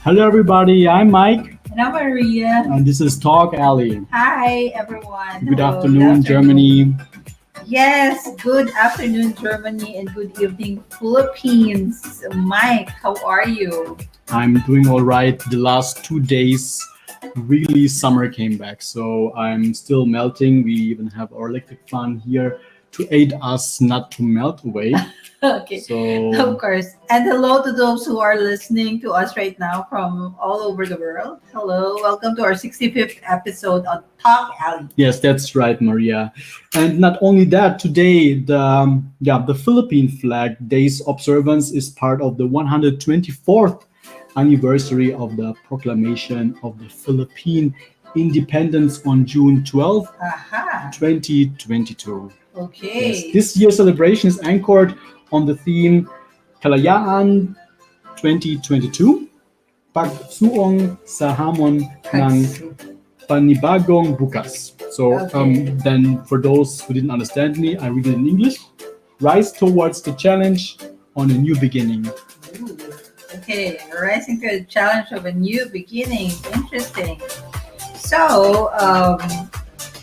Hello, everybody. I'm Mike, And I'm Maria. and this is TalkAlley. Hi, everyone. Good Hello, afternoon, Germany. Yes, good afternoon, Germany, and good evening, Philippines. Mike, how are you? I'm doing all right. The last 2 days, really, summer came back, so I'm still melting. We even have our electric fan here to aid us not to melt away. Okay, So, of course. And hello to those who are listening to us right now from all over the world. Hello, welcome to our 65th episode on Talk Alley. yes, that's right, Maria. And not only that, today the Philippine Flag Day's observance is part of the 124th anniversary of the proclamation of the Philippine independence on June Aha. 12, 2022. Yes, Okay. this year's celebration is anchored on the theme Kalayaan 2022, Pagsuong sa Hamon ng Panibagong Bukas. So Okay. then for those who didn't understand me, I read it in English. Rise towards the challenge on a new beginning. Ooh, okay, rising to the challenge of a new beginning. Interesting. So,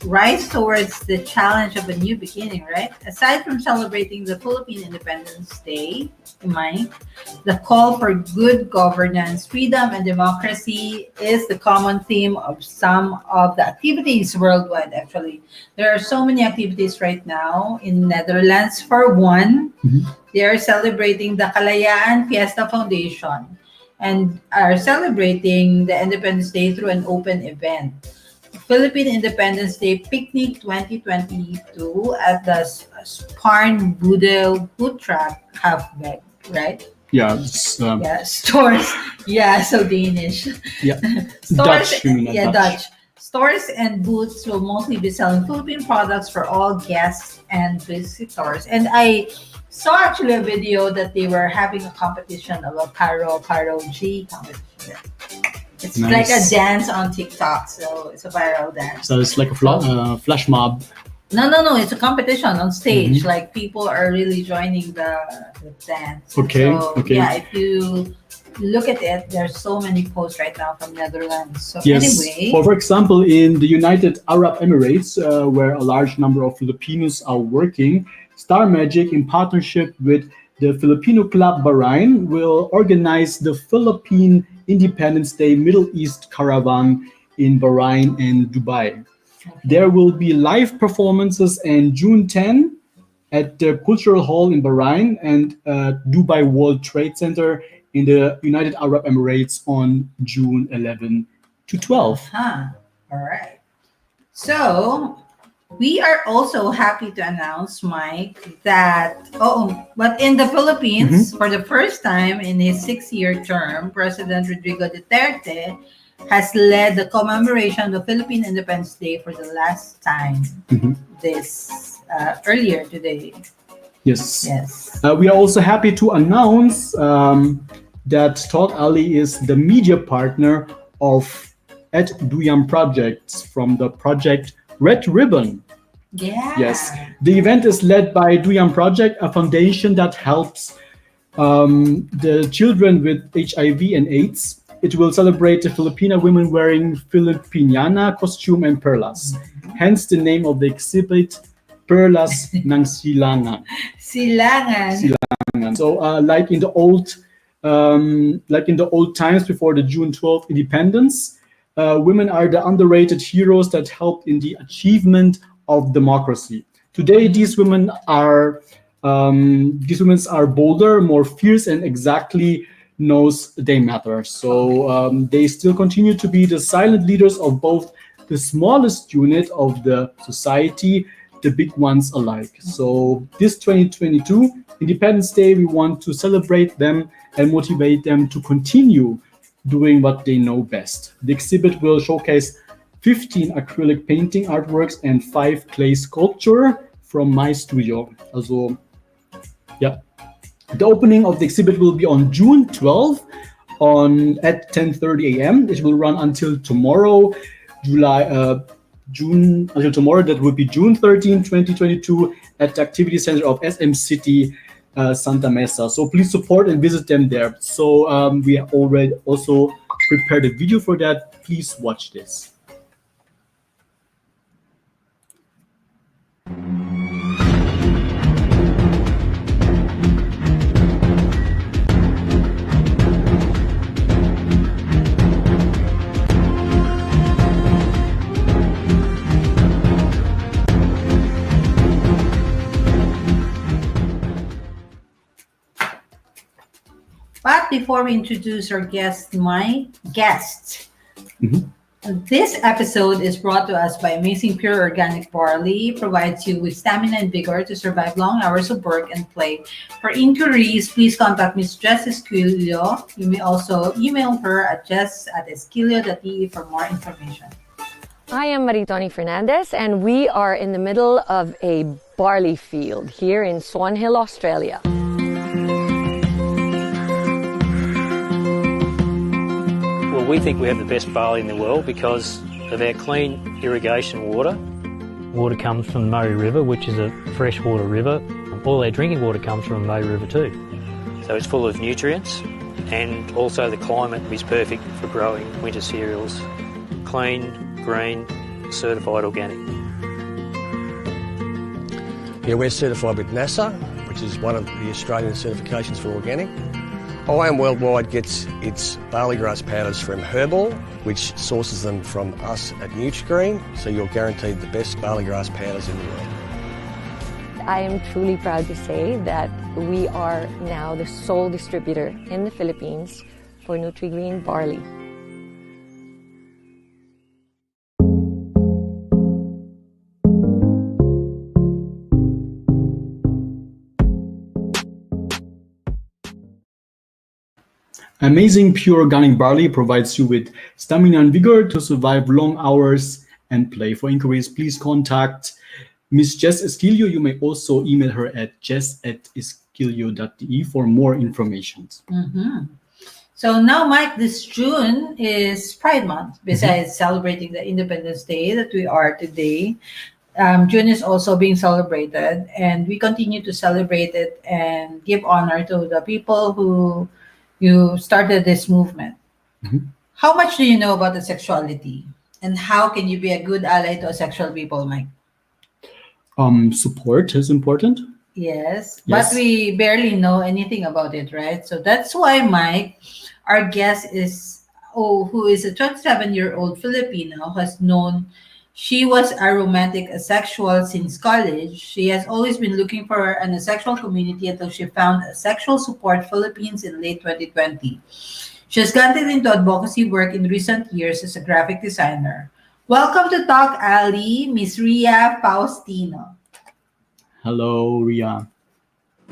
rise towards the challenge of a new beginning, right? Aside from celebrating the Philippine Independence Day, Mike, the call for good governance, freedom, and democracy is the common theme of some of the activities worldwide, actually. There are so many activities right now in Netherlands. For one, Mhm. they are celebrating the Kalayaan Fiesta Foundation and are celebrating the Independence Day through an open event. Philippine Independence Day Picnic 2022 at the Sparn Budel Food Truck Halfback, right? Yeah, it's, Yeah, stores. Yeah, so Danish. yeah, Stores, Dutch, you mean, yeah, Dutch. Dutch. Stores and booths will mostly be selling Philippine products for all guests and visitors. And I saw actually a video that they were having a competition of a Karo G competition. It's like a Nice. dance on TikTok, so it's a viral dance. So it's like a flash mob. No, it's a competition on stage. Mhm. Like people are really joining the dance. Okay, So okay. yeah, if you look at it, there's so many posts right now from Netherlands. So Yes. anyway, For example, in the United Arab Emirates, where a large number of Filipinos are working, Star Magic, in partnership with the Filipino Club Bahrain, will organize the Philippine Independence Day Middle East Caravan in Bahrain and Dubai. There will be live performances on June 10 at the Cultural Hall in Bahrain and Dubai World Trade Center in the United Arab Emirates on June 11 to 12. huh? All right. So we are also happy to announce, Mike, that but in the Philippines, for the first time in his 6-year term, President Rodrigo Duterte has led the commemoration of the Philippine Independence Day for the last time Mhm. this earlier today. Yes. Yes. We are also happy to announce that TalkAlley is the media partner of at Duyam Projects from the project Red Ribbon. Yeah. Yes, the event is led by Duyam Project, a foundation that helps the children with HIV and AIDS. It will celebrate the Filipina women wearing Filipiniana costume and perlas. Hence the name of the exhibit, Perlas ng Silangan. Silangan. So, like in the old times before the June 12th independence, women are the underrated heroes that helped in the achievement of democracy. Today, these women are bolder, more fierce, and exactly knows they matter. So they still continue to be the silent leaders of both the smallest unit of the society, the big ones alike. So this 2022 Independence Day, we want to celebrate them and motivate them to continue doing what they know best. The exhibit will showcase 15 acrylic painting artworks and 5 clay sculpture from my studio. Also, yeah. The opening of the exhibit will be on June 12th at 10:30 a.m. It will run until tomorrow, June until tomorrow. That would be June 13, 2022, at the Activity Center of SM City, Santa Mesa. So please support and visit them there. So we already also prepared a video for that. Please watch this. But before we introduce our guest, my guest, Mhm. this episode is brought to us by Amazing Pure Organic Barley. Provides you with stamina and vigor to survive long hours of work and play. For inquiries, please contact Miss Jess Esquilio. You may also email her at jess@esquilio.de for more information. I am Maritoni Fernandez, and we are in the middle of a barley field here in Swan Hill, Australia. Well, we think we have the best barley in the world because of our clean irrigation water. Water comes from the Murray River, which is a freshwater river. All our drinking water comes from the Murray River too. So it's full of nutrients, and also the climate is perfect for growing winter cereals. Clean, green, certified organic. Yeah, we're certified with NASA, which is one of the Australian certifications for organic. IAM Worldwide gets its barley grass powders from Herbal, which sources them from us at Nutrigreen, so you're guaranteed the best barley grass powders in the world. I am truly proud to say that we are now the sole distributor in the Philippines for Nutrigreen barley. Amazing Pure Organic Barley provides you with stamina and vigor to survive long hours and play. For inquiries, please contact Miss Jess Esquilio. You may also email her at jess@esquilio.de for more information. So now, Mike, this June is Pride Month. Besides celebrating the Independence Day that we are today, June is also being celebrated, and we continue to celebrate it and give honor to the people who you started this movement. Mhm. How much do you know about the sexuality, and how can you be a good ally to asexual people, Mike? Support is important. Yes, but Yes. we barely know anything about it, right? So that's why Mike, our guest is, who is a 27-year-old Filipino, has known she was a romantic asexual since college. She has always been looking for an asexual community until she found Asexual Support Philippines in late 2020. She has gotten into advocacy work in recent years as a graphic designer. Welcome to Talk Alley, Miss Ria Faustino. Hello, Ria.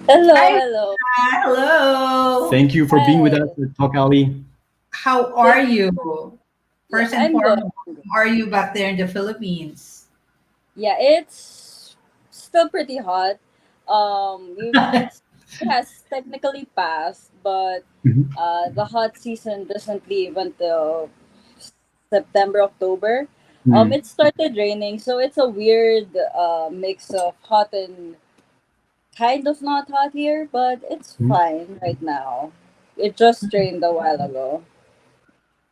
Hello, Hi, hello. hello. Thank you for being with Hi. us at TalkAlley. How are you? Yeah, First and I'm good. foremost, how are you back there in the Philippines? Yeah, it's still pretty hot. It has technically passed, but Mhm. the hot season doesn't leave until September, October. Mm. It started raining, so it's a weird mix of hot and kind of not hot here, but it's Mhm. fine right now. It just rained a while ago.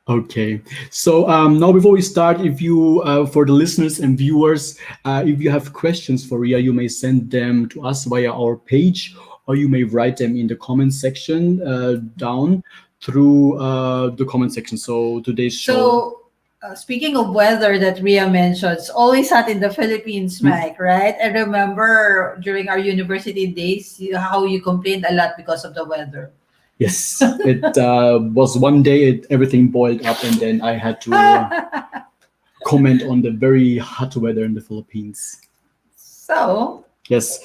Okay, so now before we start, if you, for the listeners and viewers, if you have questions for Ria, you may send them to us via our page, or you may write them in the comment section down through the comment section. So today's show. So, speaking of weather that Ria mentioned, it's always hot in the Philippines, Mm. Mike, right? I remember during our university days how you complained a lot because of the weather. Yes, it was one day everything boiled up, and then I had to comment on the very hot weather in the Philippines. So, Yes.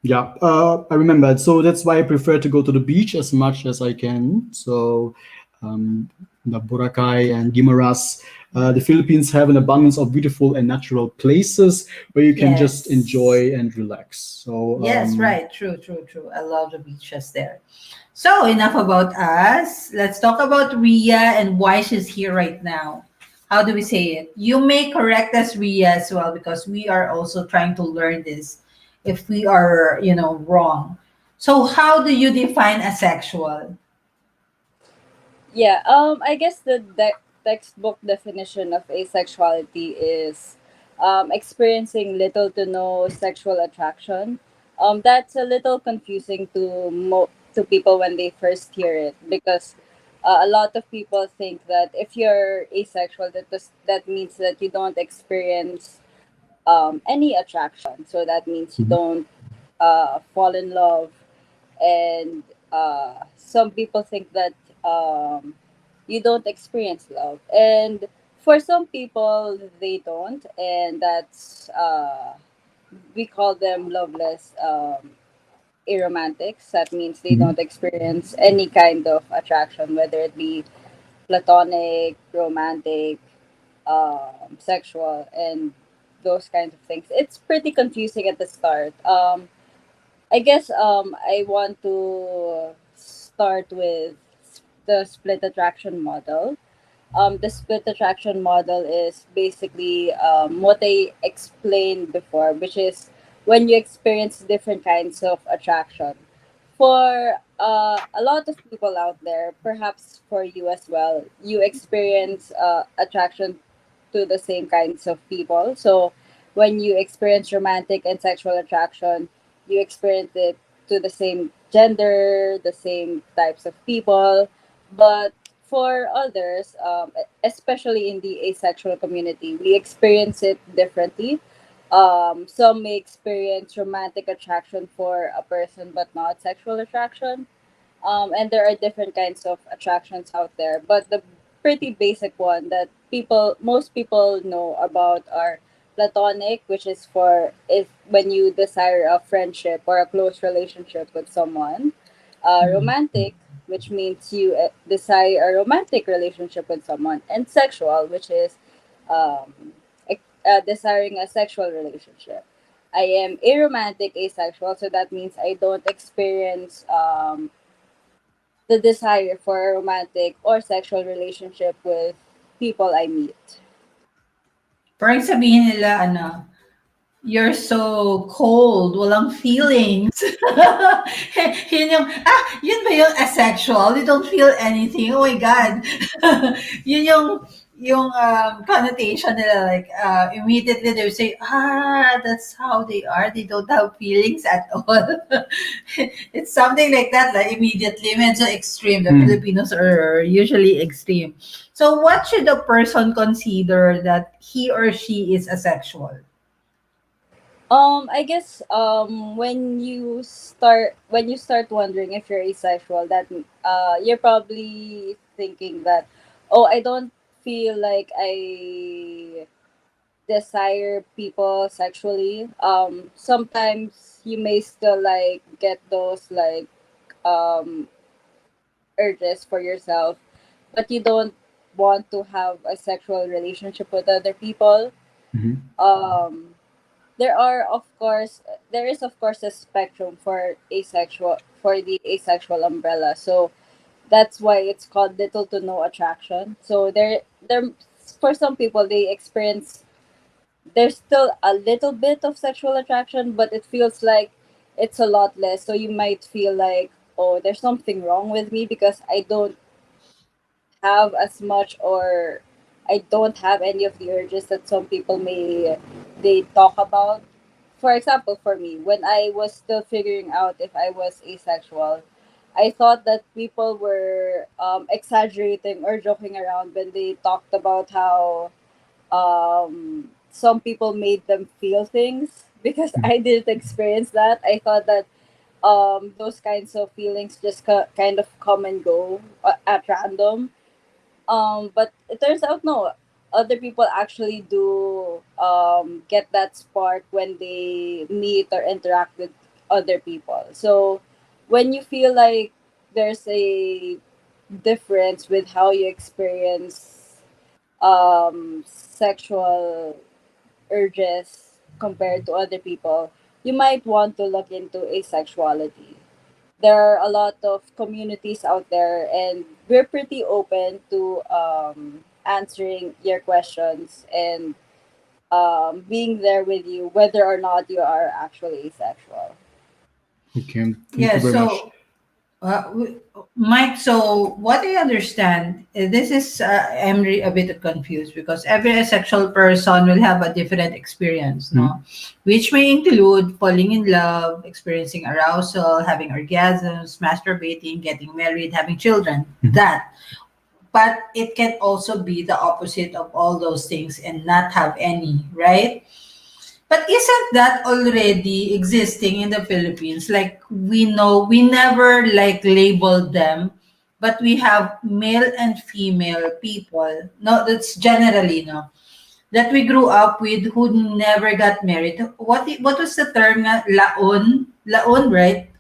Yeah, I remember. So that's why I prefer to go to the beach as much as I can. So, the Boracay and Guimaras, the Philippines have an abundance of beautiful and natural places where you can just yes. enjoy and relax. So, Yes, right. True, true, true. I love the beaches there. So, enough about us. Let's talk about Ria and why she's here right now. How do we say it? You may correct us, Ria, as well, because we are also trying to learn this if we are, wrong. So, how do you define asexual? Yeah, I guess the textbook definition of asexuality is experiencing little to no sexual attraction. That's a little confusing to people when they first hear it, because a lot of people think that if you're asexual, that means that you don't experience any attraction. So that means you Mhm. don't fall in love, and some people think that you don't experience love, and for some people they don't, and that's we call them loveless aromantics. That means they Mhm. don't experience any kind of attraction, whether it be platonic, romantic, sexual, and those kinds of things. It's pretty confusing at the start. I guess I want to start with the split attraction model. The split attraction model is basically what I explained before, which is when you experience different kinds of attraction. For a lot of people out there, perhaps for you as well, you experience attraction to the same kinds of people. So when you experience romantic and sexual attraction, you experience it to the same gender, the same types of people. But for others, especially in the asexual community, we experience it differently. Some may experience romantic attraction for a person, but not sexual attraction. And there are different kinds of attractions out there, but the pretty basic one that most people know about are platonic, which is for if when you desire a friendship or a close relationship with someone. Romantic, which means you desire a romantic relationship with someone, and sexual, which is desiring a sexual relationship. I am aromantic asexual, so that means I don't experience the desire for a romantic or sexual relationship with people I meet. Parang sabihin nila, ano, you're so cold, walang feelings. Yun yung, yun ba yung asexual? You don't feel anything. Oh my God. Yun yung connotation nila, like, immediately they say, that's how they are. They don't have feelings at all. It's something like that, like immediately. Medyo extreme. The Mm. Filipinos are usually extreme. So what should a person consider that he or she is asexual? I guess when you start wondering if you're asexual, that you're probably thinking that, oh, I don't feel like I desire people sexually. Sometimes you may still like get those like um urges for yourself, but you don't want to have a sexual relationship with other people. Mhm. Um, there is of course a spectrum for asexual for the asexual umbrella. So that's why it's called little to no attraction. So there for some people they experience there's still a little bit of sexual attraction, but it feels like it's a lot less. So you might feel like, oh, there's something wrong with me because I don't have as much, or I don't have any of the urges that some people may they talk about. For example, for me, when I was still figuring out if I was asexual, I thought that people were exaggerating or joking around when they talked about how some people made them feel things because I didn't experience that. I thought that those kinds of feelings just kind of come and go at random, but it turns out no. Other people actually do get that spark when they meet or interact with other people. So when you feel like there's a difference with how you experience sexual urges compared to other people, you might want to look into asexuality. There are a lot of communities out there, and we're pretty open to answering your questions and being there with you, whether or not you are actually asexual. Okay. Thank Yeah, you very much. so Mike, so what I understand, this is, a bit confused because every asexual person will have a different experience, Mhm. no? Which may include falling in love, experiencing arousal, having orgasms, masturbating, getting married, having children. Mhm. That. But it can also be the opposite of all those things and not have any, right? But isn't that already existing in the Philippines? Like we know, we never like labeled them, but we have male and female people. No, that's generally no. That we grew up with who never got married. What was the term nga? Laon? Laon, right?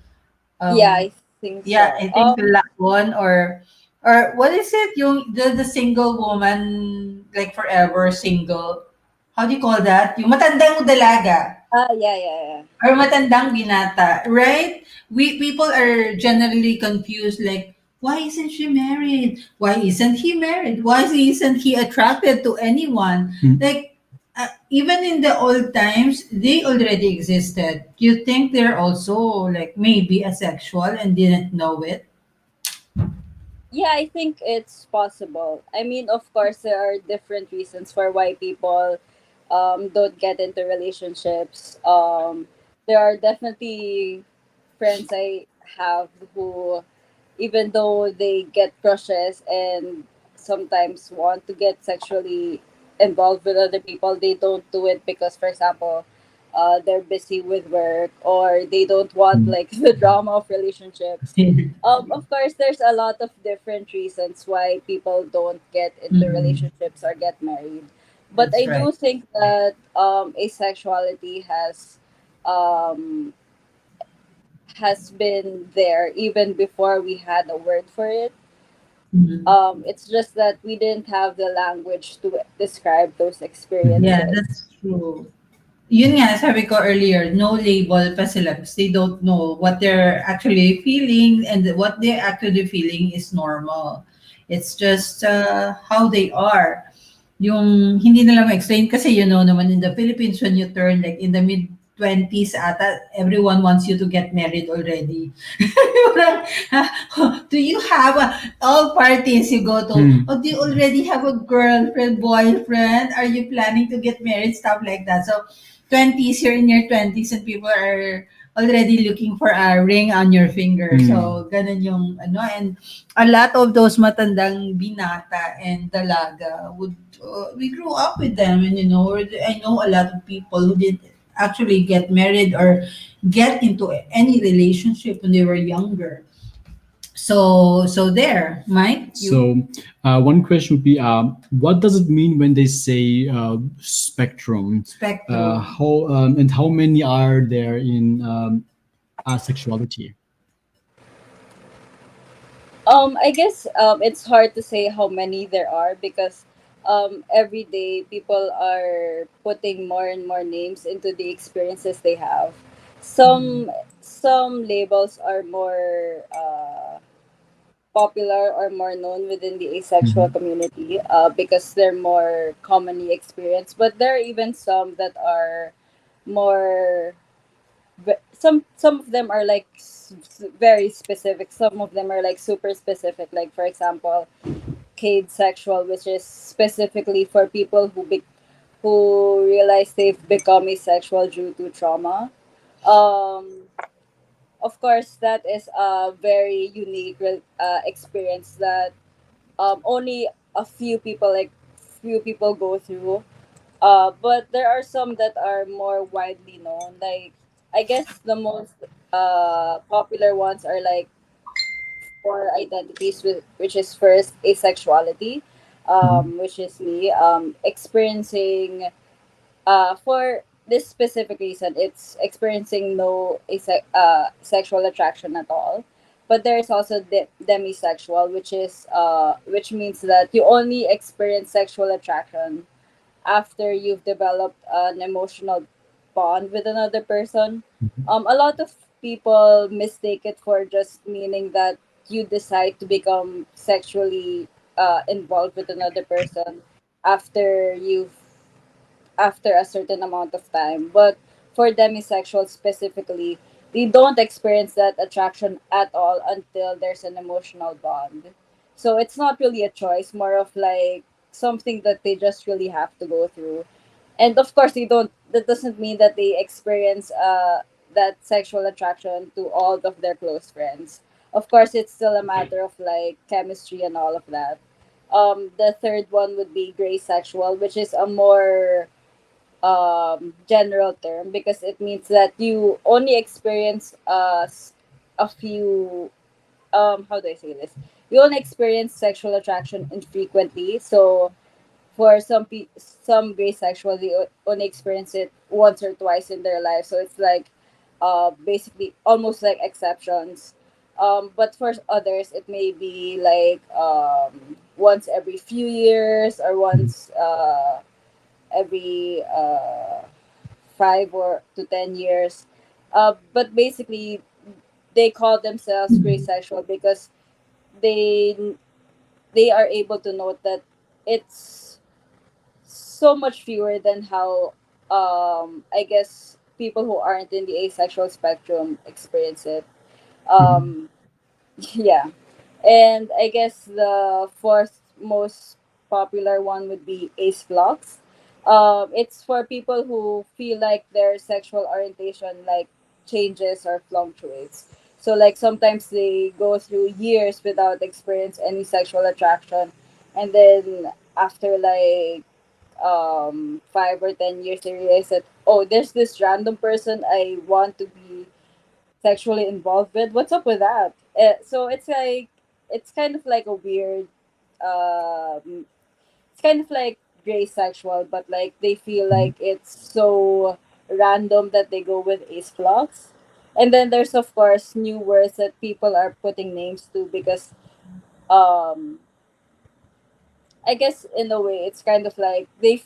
Yeah, Um I think yeah, so. I think laon or what is it? Yung the single woman like forever single. How do you call that? Yung matandang dalaga. Yeah, yeah, yeah. Or matandang binata, right? We people are generally confused like why isn't she married? Why isn't he married? Why isn't he attracted to anyone? Mm. Like even in the old times, they already existed. You think they're also like maybe asexual and didn't know it? Yeah, I think it's possible. I mean, of course, there are different reasons for why people don't get into relationships. There are definitely friends I have who, even though they get crushes and sometimes want to get sexually involved with other people, they don't do it because, for example, they're busy with work or they don't want Mm. like the drama of relationships. Of course, there's a lot of different reasons why people don't get into Mhm. relationships or get married. But That's I right. do think that asexuality um, has been there even before we had a word for it. Mhm. It's just that we didn't have the language to describe those Mhm. Yeah, experiences. that's true. Yun nga, sabi ko earlier, no label pa sila because they don't know what they're actually feeling and what they're actually feeling is normal. It's just how they are. Yung hindi nila ma-explain kasi naman in the Philippines when you turn like in the mid-20s ata, everyone wants you to get married already. Parang, do you have all parties you go to? Mm. Oh, do you already have a girlfriend, boyfriend? Are you planning to get married? Stuff like that. So, 20s, you're in your 20s and people are already looking for a ring on your finger. Mm. So, ganun yung ano. And a lot of those matandang binata and dalaga would, we grew up with them. And, I know a lot of people who did actually get married or get into any relationship when they were younger. So there, Mike, you. So, one question would be, what does it mean when they say spectrum? Spectrum. How and how many are there in asexuality? I guess it's hard to say how many there are because every day people are putting more and more names into the experiences they have. Mm. Some labels are more popular or more known within the asexual Mhm. community because they're more commonly experienced. But there are even some that are more some of them are like very specific. Some of them are like super specific. Like for example, cade sexual, which is specifically for people who realize they've become asexual due to trauma. Um, of course, that is a very unique experience that only a few people go through. But there are some that are more widely known. Like I guess the most popular ones are like four identities, which is first asexuality, Mhm. which is me experiencing for this specific reason, it's experiencing no sexual attraction at all. But there is also demisexual, which means that you only experience sexual attraction after you've developed an emotional bond with another person. A lot of people mistake it for just meaning that you decide to become sexually involved with another person after you've after a certain amount of time. But for demisexuals specifically, they don't experience that attraction at all until there's an emotional bond. So it's not really a choice, more of like something that they just really have to go through. And of course, they don't. That doesn't mean that they experience that sexual attraction to all of their close friends. Of course, it's still a matter of like chemistry and all of that. The third one would be gray sexual, which is a more general term because it means that you only experience a few how do I say this? You only experience sexual attraction infrequently. So for some gay sexual, they only experience it once or twice in their life. So it's like basically almost like exceptions. But for others, it may be like once every few years or once every 5 or to 10 years. But basically, they call themselves gray sexual because they they are able to note that it's so much fewer than how I guess people who aren't in the asexual spectrum experience it. Mhm. Um, yeah. And I guess the fourth most popular one would be ace blocks. It's for people who feel like their sexual orientation like changes or fluctuates. So like sometimes they go through years without experience any sexual attraction, and then after like 5 or 10 years they realize that, oh, there's this random person I want to be sexually involved with. What's up with that? So it's like it's kind of like a weird um it's kind of like gray sexual, but like they feel Mhm. like it's so random that they go with ace blocks. And then there's of course new words that people are putting names to because um I guess in a way it's kind of like the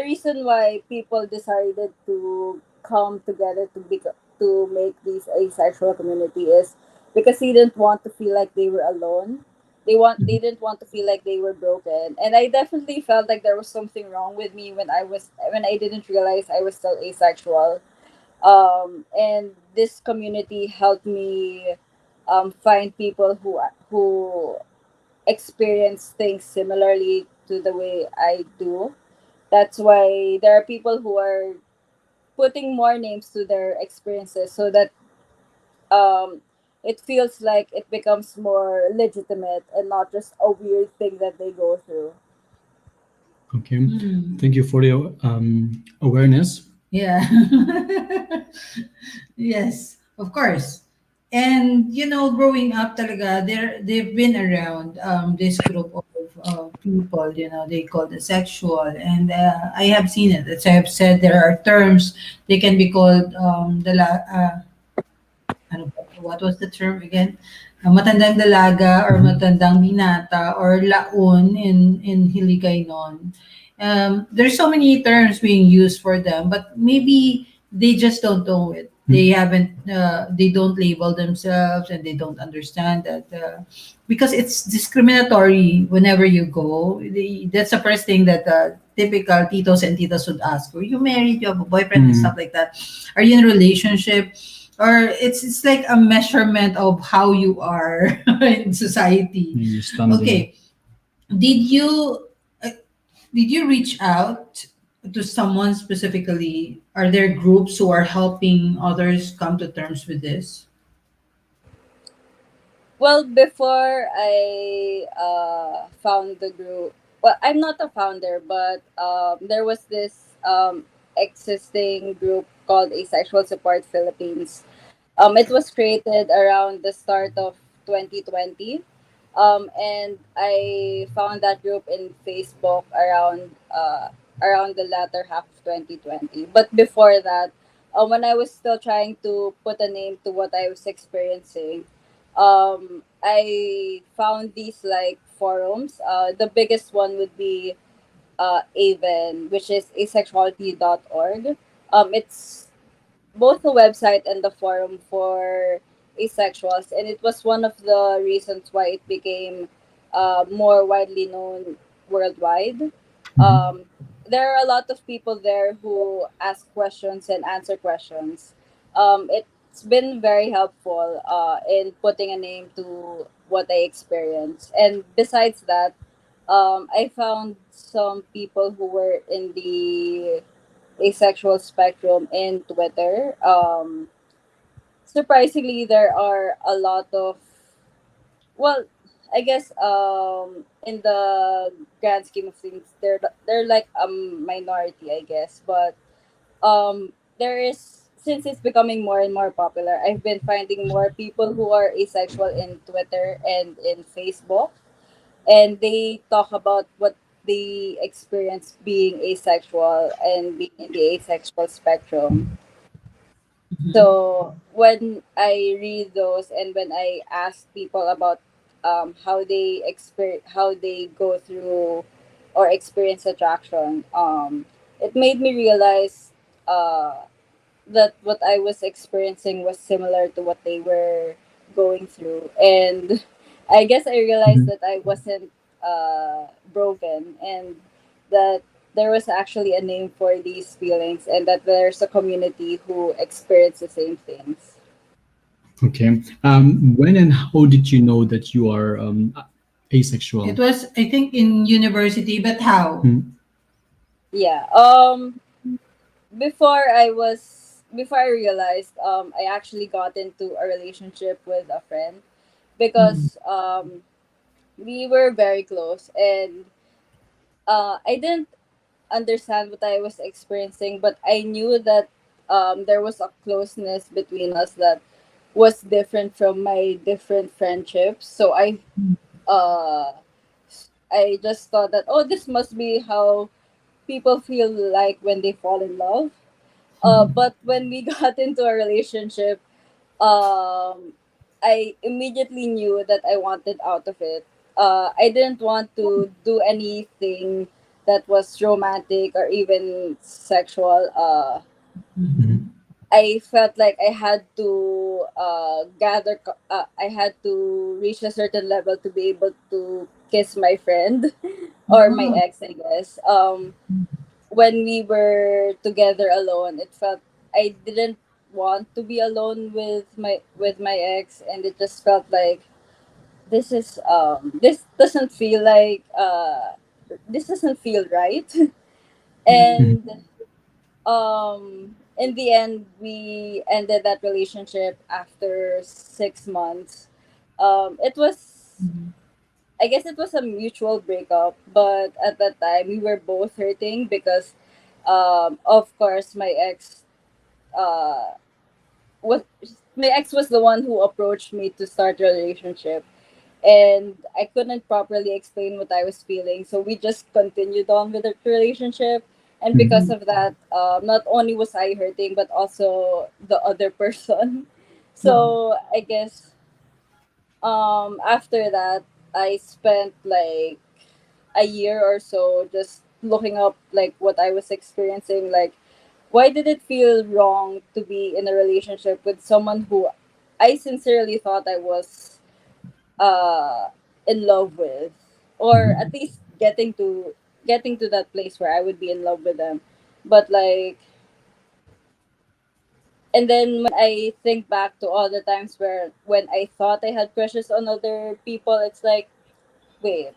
reason why people decided to come together to make this asexual community is because they didn't want to feel like they were alone. They Mhm. didn't want to feel like they were broken. And I definitely felt like there was something wrong with me when I didn't realize I was still asexual. And this community helped me find people who experience things similarly to the way I do. That's why there are people who are putting more names to their experiences so that um, it feels like it becomes more legitimate and not just a weird thing that they go through. Okay. Hmm. Thank you for the awareness. Yeah. Yes, of course. And growing up talaga, they've been around this group of people, they call the sexual, and I have seen it. As I have said, there are terms they can be called what was the term again? Matandang dalaga or Mhm. matandang binata or laon in Hiligaynon. There's so many terms being used for them, but maybe they just don't know it. They Mhm. haven't. They don't label themselves, and they don't understand that because it's discriminatory. Whenever you go, that's the first thing that typical titos and titas would ask: "Are you married? You have a boyfriend and stuff Mhm. like that? Are you in a relationship?" Or it's like a measurement of how you are in society. Your standing. Okay, did you uh, did you reach out to someone specifically? Are there groups who are helping others come to terms with this? Well, before I found the group, well, I'm not a founder, but there was this existing group called Asexual Support Philippines. It was created around the start of 2020. And I found that group in Facebook around the latter half of 2020. But before that, when I was still trying to put a name to what I was experiencing, I found these like forums. The biggest one would be AVEN, which is asexuality.org. It's both the website and the forum for asexuals, and it was one of the reasons why it became more widely known worldwide. Mhm. Um, there are a lot of people there who ask questions and answer questions. It it's been very helpful in putting a name to what I experience. And besides that, I found some people who were in the asexual spectrum in Twitter. Surprisingly, there are a lot of, well, I guess in the grand scheme of things, they're like a minority, I guess. But there is, since it's becoming more and more popular, I've been finding more people who are asexual in Twitter and in Facebook, and they talk about what they experience being asexual and being in the asexual spectrum. So when I read those and when I ask people about how they how they go through or experience attraction, it made me realize uh, that what I was experiencing was similar to what they were going through. And I guess I realized Mhm. that I wasn't broken, and that there was actually a name for these feelings, and that there's a community who experience the same things. Okay. When and how did you know that you are It asexual? was, I think, in university, but how? Mm. Yeah. Before I realized, I actually got into a relationship with a friend because we were very close, and I didn't understand what I was experiencing, but I knew that there was a closeness between us that was different from my different friendships. So uh, I just thought that, oh, this must be how people feel like when they fall in love. But when we got into a relationship, um, I immediately knew that I wanted out of it. I didn't want to do anything that was romantic or even sexual. I felt like I had to I had to reach a certain level to be able to kiss my friend or my Oh, ex, I guess. When we were together alone, it felt I didn't want to be alone with my ex, and it just felt like this doesn't feel like this doesn't feel right. And in the end, we ended that relationship after 6 months. It was, I guess it was a mutual breakup, but at that time we were both hurting because of course uh was my ex was the one who approached me to start a relationship, and I couldn't properly explain what I was feeling, so we just continued on with the relationship. And because Mhm. of that, not only was I hurting, but also the other person. So I guess after that, I spent like a year or so just looking up like what I was experiencing, like why did it feel wrong to be in a relationship with someone who I sincerely thought I was uh in love with, or at Mhm. least getting to that place where I would be in love with them. But like, and then when I think back to all the times where when I thought I had crushes on other people, it's like, wait,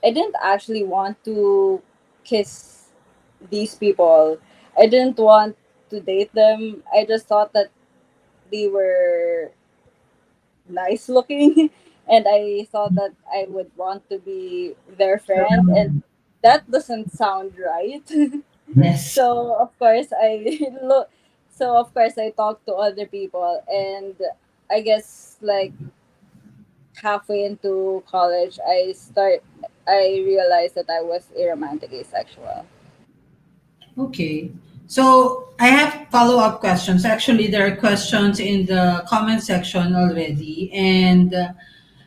I didn't actually want to kiss these people. I didn't want to date them. I just thought that they were nice looking and I thought that I would want to be their friend, and that doesn't sound right. yes. So of course I look so of course I talked to other people, and I guess like halfway into college I realized that I was aromantic asexual. Okay. So I have follow-up questions. Actually, there are questions in the comment section already. And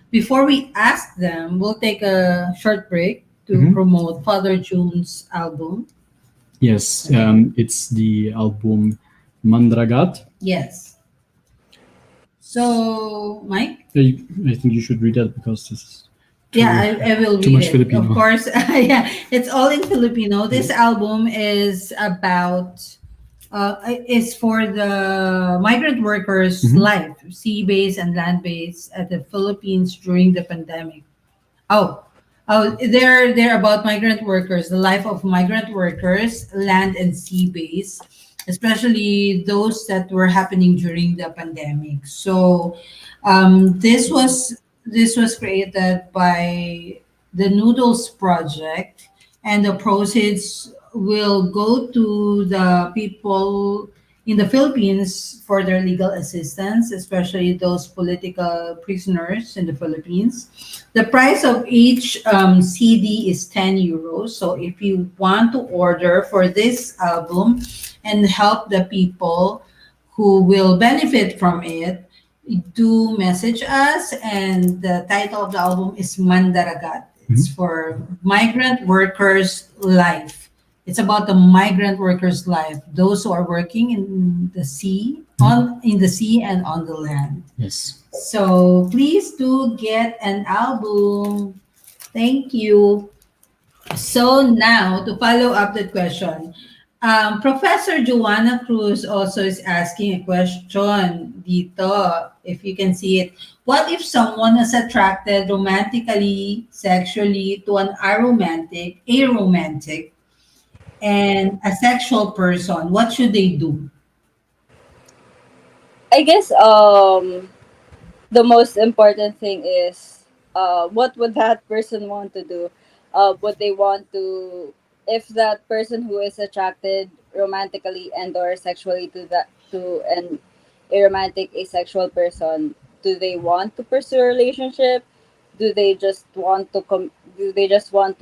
before we ask them, we'll take a short break to Mhm. promote Father June's album. Yes, Okay. it's the album Mandragat. Yes. So, Mike? I think you should read that because this is Yeah, too I will too read much it. Of Filipino. course, yeah, it's all in Filipino. This album is about is for the migrant workers' Mhm. life, sea-based and land-based, at the Philippines during the pandemic. Oh, they're about migrant workers, the life of migrant workers, land and sea base, especially those that were happening during the pandemic. So, this was created by the Noodles Project, and the proceeds will go to the people in the Philippines for their legal assistance, especially those political prisoners in the Philippines. The price of each CD is 10 euros. So if you want to order for this album and help the people who will benefit from it, do message us. And the title of the album is Mandaragat. It's Mhm. for migrant workers' life. It's about the migrant workers' life, those who are working in the sea, Mhm. on in the sea and on the land. Yes. So please do get an album. Thank you. So now to follow up that question, Professor Joanna Cruz also is asking a question dito, if you can see it. What if someone is attracted romantically, sexually to an aromantic, and a sexual person? What should they do? I guess the most important thing is what would that person want to do? Would they want to, if that person who is attracted romantically and or sexually to an aromantic asexual person, do they want to pursue a relationship? Do they just want to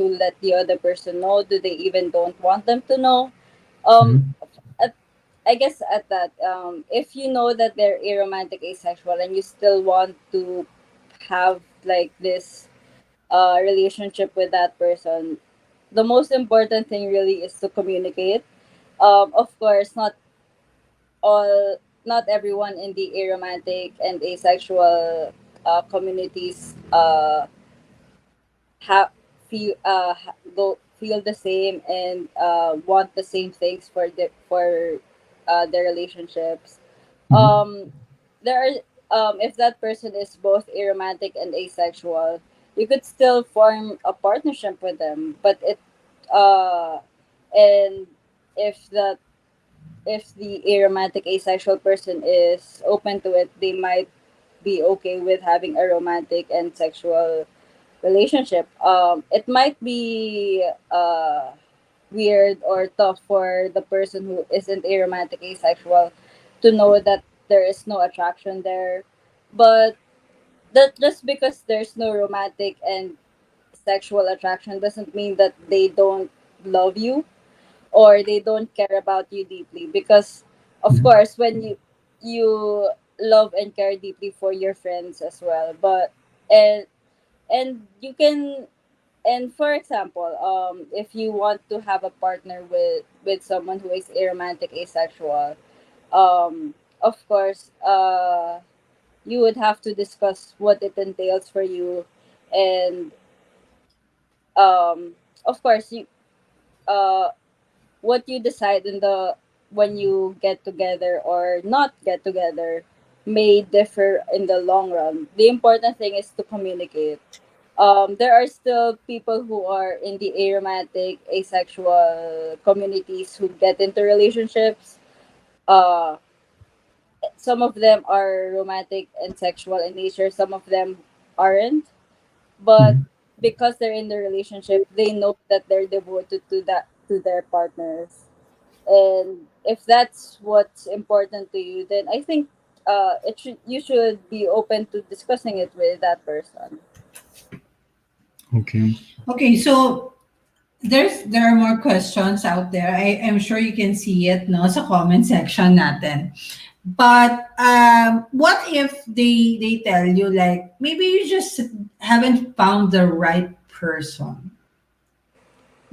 let the other person know? Do they even don't want them to know? Um, Mhm. at, I guess at that, if you know that they're aromantic asexual and you still want to have like this relationship with that person, the most important thing really is to communicate. Of course, all not everyone in the aromantic and asexual communities have feel the same and want the same things for their relationships. Mhm. um there are If that person is both aromantic and asexual, you could still form a partnership with them, but it uh and if the if the aromantic asexual person is open to it, they might be okay with having a romantic and sexual relationship. It might be weird or tough for the person who isn't aromantic asexual to know that there is no attraction there, but that just because there's no romantic and sexual attraction doesn't mean that they don't love you or they don't care about you deeply, because of Mhm. course when you love and care deeply for your friends as well, but and you can, and for example, if you want to have a partner with someone who is aromantic asexual, of course, you would have to discuss what it entails for you, and um, of course, you uh, what you decide in the when you get together or not get together may differ in the long run. The important thing is to communicate. There are still people who are in the aromantic, asexual communities who get into relationships. Uh, some of them are romantic and sexual in nature, some of them aren't. But Mhm. because they're in the relationship, they know that they're devoted to their partners. And if that's what's important to you, then I think you should be open to discussing it with that person. Okay. Okay, so there are more questions out there. I am sure you can see it no sa comment section natin. But what if they tell you like maybe you just haven't found the right person,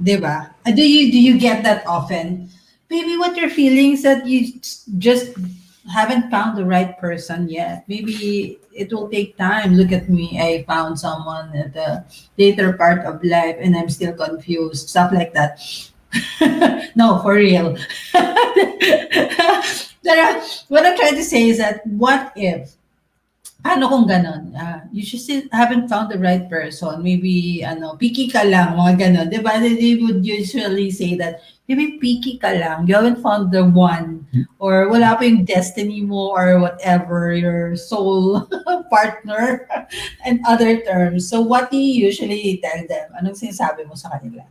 'di ba? Do you get that often? Maybe what you're feeling is that you just haven't found the right person yet. Maybe it will take time. Look at me, I found someone at the later part of life, and I'm still confused. Stuff like that. No, for real. What I'm trying to say is that what if, paano kung ganon? You just still haven't found the right person. Maybe, picky ka lang, mga ganon. Diba? They would usually say that, maybe picky ka lang. You haven't found the one. Or wala pa yung destiny mo or whatever, your soul partner and other terms. So what do you usually tell them? Anong sinasabi mo sa kanila?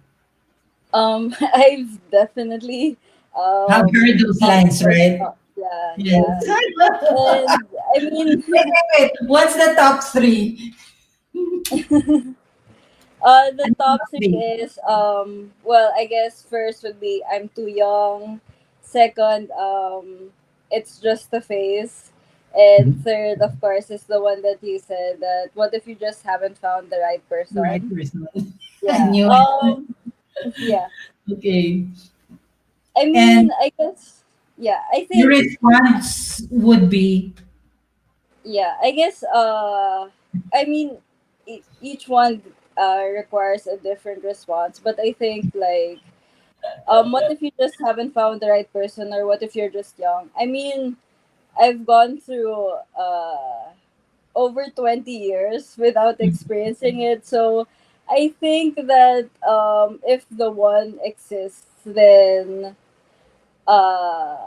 I've definitely I've heard those found lines, those right? thoughts. Yeah, Yes. yeah. And I mean, Wait. What's the top three? the Ano top top three three? is well, I guess first would be I'm too young. Second, it's just a phase. And Mhm. third, of course, is the one that you said, that what if you just haven't found the right The right person? person. I Yeah. knew it. Yeah. Okay. I And mean, I guess, yeah, I your think, response would be, yeah, I guess, I mean, each one requires a different response, but I think, like, what if you just haven't found the right person, or what if you're just young? I mean, I've gone through over 20 years without experiencing it, so I think that if the one exists, then uh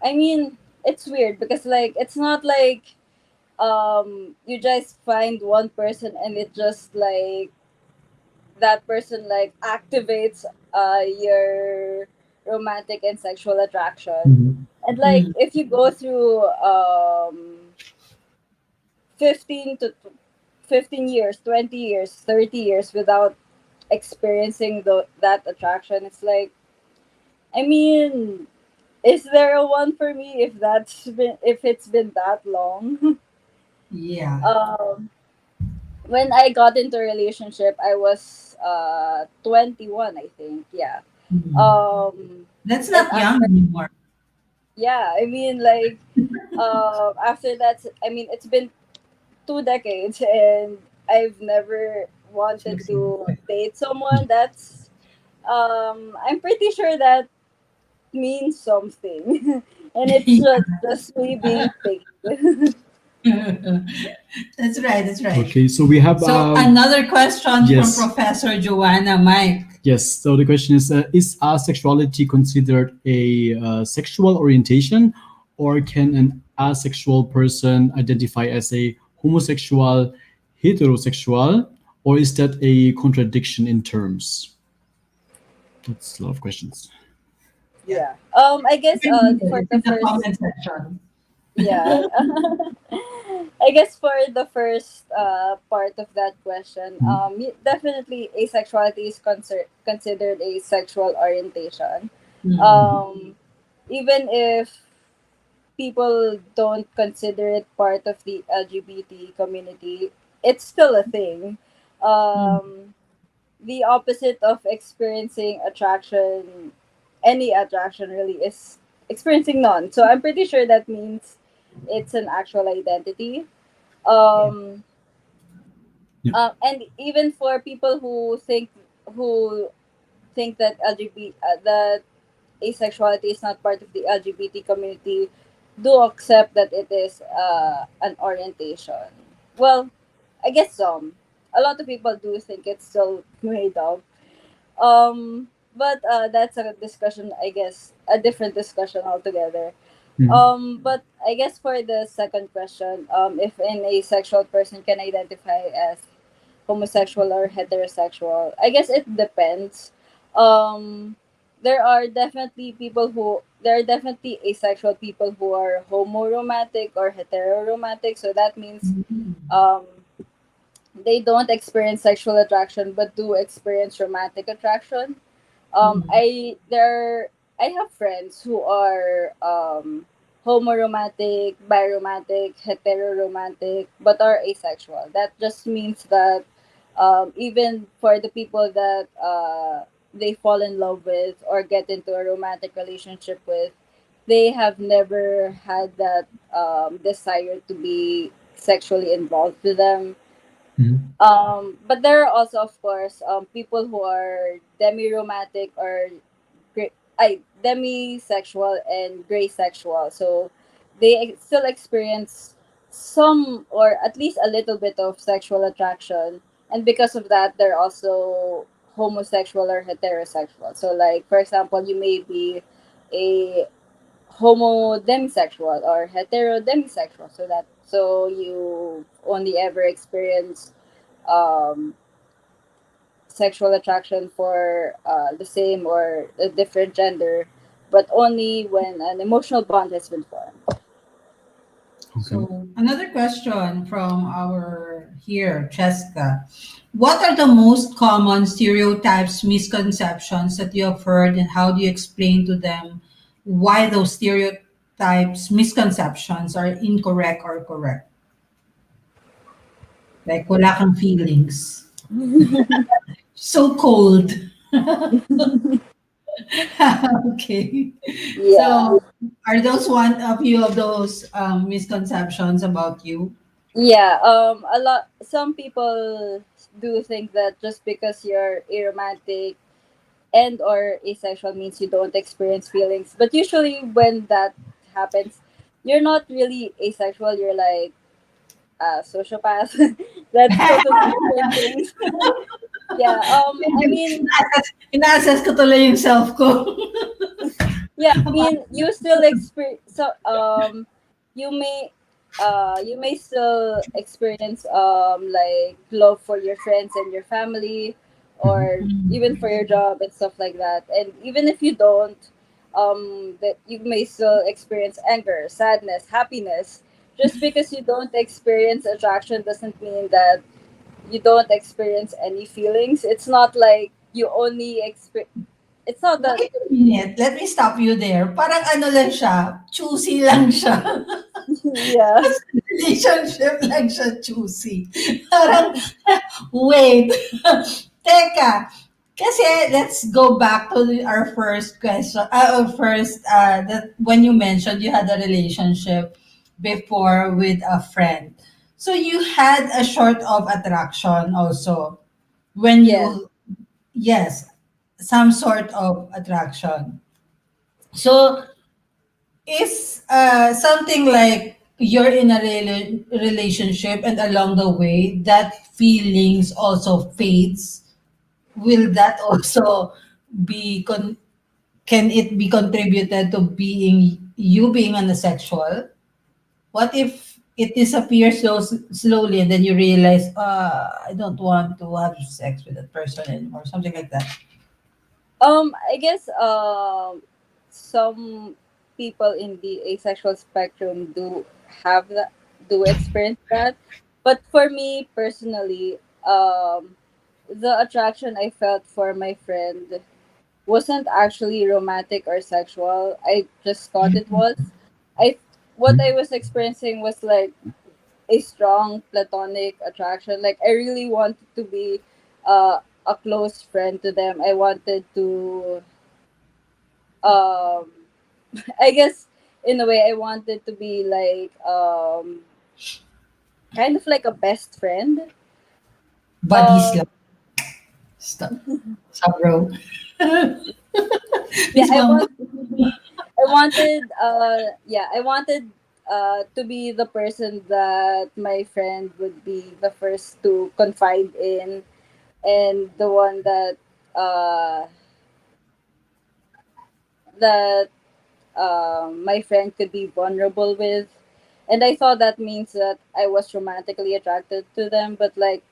I mean, it's weird because, like, it's not like you just find one person and it just, like, that person, like, activates your romantic and sexual attraction. Mhm. And, like, mm, if you go through 15 to 15 years, 20 years, 30 years without experiencing that attraction, it's like, I mean, is there a one for me if it's been that long? yeah. um when I got into a relationship, I was 21, I think. Yeah. Mm. Um That's and not young after, anymore. yeah, I mean, like, after that, I mean, it's been 2 decades, and I've never wanted Seriously. to date someone that's I'm pretty sure that means something. And it's just me being picky. That's right. That's right. Okay, so we have So another question from yes, Professor Joanna, Mike. yes. So the question is asexuality considered a sexual orientation, or can an asexual person identify as a homosexual, heterosexual, or is that a contradiction in terms? That's a lot of questions. Yeah. Yeah. I guess You can read it. for It's the in the first, comment section. yeah. I guess for the first part of that question, Mhm. definitely asexuality is considered a sexual orientation. Mm. Um, Even if people don't consider it part of the LGBT community, it's still a thing. Mm. The opposite of experiencing attraction, any attraction really, is experiencing none. So I'm pretty sure that means it's an actual identity. Yeah. Um, Yeah. and even for people who think that that asexuality is not part of the LGBT community, do accept that it is an orientation. Well, I guess a lot of people do think it's still made up. But that's a discussion, I guess, a different discussion altogether. Mhm. But I guess for the second question, if an asexual person can identify as homosexual or heterosexual, I guess it depends. Um, there are definitely asexual people who are homoromantic or heteroromantic. So that means Mm. um, they don't experience sexual attraction but do experience romantic attraction. Mm. I have friends who are homoromantic, biromantic, heteroromantic, but are asexual. That just means that even for the people that they fall in love with or get into a romantic relationship with, they have never had that desire to be sexually involved with them. Mhm. But there are also, of course, people who are demi-romantic or demisexual and gray sexual. So they still experience some or at least a little bit of sexual attraction, and because of that, they're also homosexual or heterosexual. So, like for example, you may be a homo demisexual or hetero demisexual. So you only ever experience um, sexual attraction for the same or a different gender, but only when an emotional bond has been formed. Okay. So another question from our here, Cheska. What are the most common stereotypes, misconceptions that you have heard, and how do you explain to them why those stereotypes, misconceptions are incorrect or correct? Like wala kang feelings. So cold. Okay. Yeah. So are those one of you of those misconceptions about you? Yeah, a lot. Some people do think that just because you're aromantic and or asexual means you don't experience feelings. But usually, when that happens, you're not really asexual. You're like a sociopath. That's totally different things. Yeah. I mean, Ina-assess ko tuloy yung self ko. yeah, I mean, you still experience. So, you may still experience like love for your friends and your family, or even for your job and stuff like that. And even if you don't, that you may still experience anger, sadness, happiness. Just because you don't experience attraction doesn't mean that you don't experience any feelings. It's not like you only experience. It's not that. Wait a minute, let me stop you there. Parang ano lang siya, choosy lang siya. Yeah. Relationship lang siya, choosy. Parang, wait, teka. Kasi let's go back to our first question. That when you mentioned you had a relationship before with a friend. So you had a sort of attraction also when Yes. you, yes, some sort of attraction. So is something like you're in a relationship and along the way that feelings also fades, will that also be can it be contributed to being you being an asexual? What if it disappears slowly and then you realize, I don't want to have sex with that person anymore, something like that? I guess some people in the asexual spectrum have that do experience that. But for me personally, the attraction I felt for my friend wasn't actually romantic or sexual. I just thought it was. I What I was experiencing was like a strong platonic attraction. Like I really wanted to be a close friend to them. I wanted to um I guess in a way I wanted to be like kind of like a best friend. Buddies Um lang. Stop. Stop, bro. yeah, Please, mom. I wanted I wanted to be the person that my friend would be the first to confide in, and the one that uh that my friend could be vulnerable with. And I thought that means that I was romantically attracted to them, but like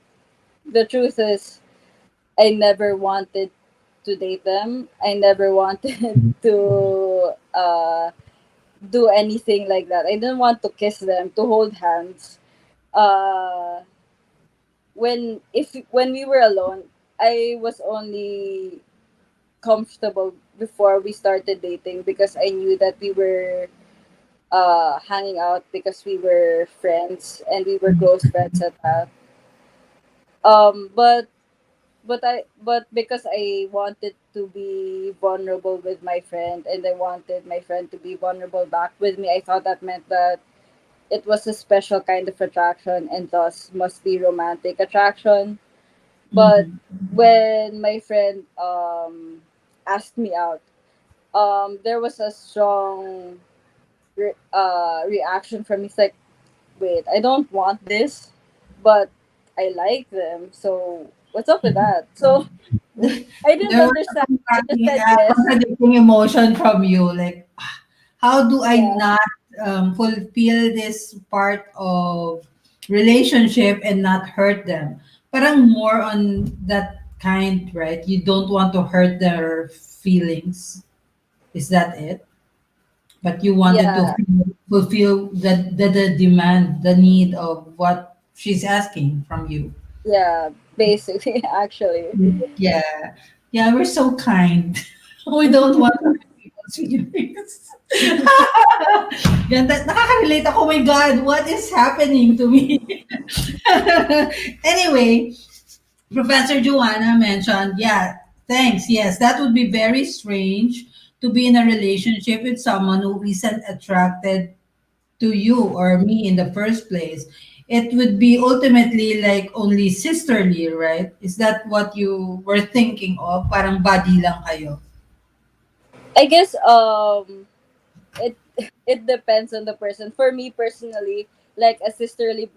the truth is, I never wanted to date them. I never wanted to do anything like that. I didn't want to kiss them, to hold hands. Uh, when we were alone, I was only comfortable before we started dating because I knew that we were hanging out because we were friends and we were close friends at that. But but because I wanted to be vulnerable with my friend and I wanted my friend to be vulnerable back with me, I thought that meant that it was a special kind of attraction and thus must be romantic attraction. But Mhm. when my friend asked me out, there was a strong reaction from me. It's like, wait, I don't want this, but I like them. So what's up with that? So I didn't There was understand. some I just said yes. contradicting emotion from you. Like, how do I Yeah, not fulfill this part of relationship and not hurt them? Parang more on that kind, right? You don't want to hurt their feelings. Is that it? But you wanted to yeah, fulfill the demand, the need of what she's asking from you. yeah. Basically, actually, Yeah. Yeah, we're so kind. We don't want to hurt people's feelings. Yan, nakaka-relate ako. Oh my God, what is happening to me? Anyway, Professor Joanna mentioned, yeah, thanks. Yes, that would be very strange to be in a relationship with someone who isn't attracted to you or me in the first place. It would be ultimately like only sisterly, right? Is that what you were thinking of? Parang body lang kayo. I guess it it depends on the person. For me personally, like a sisterly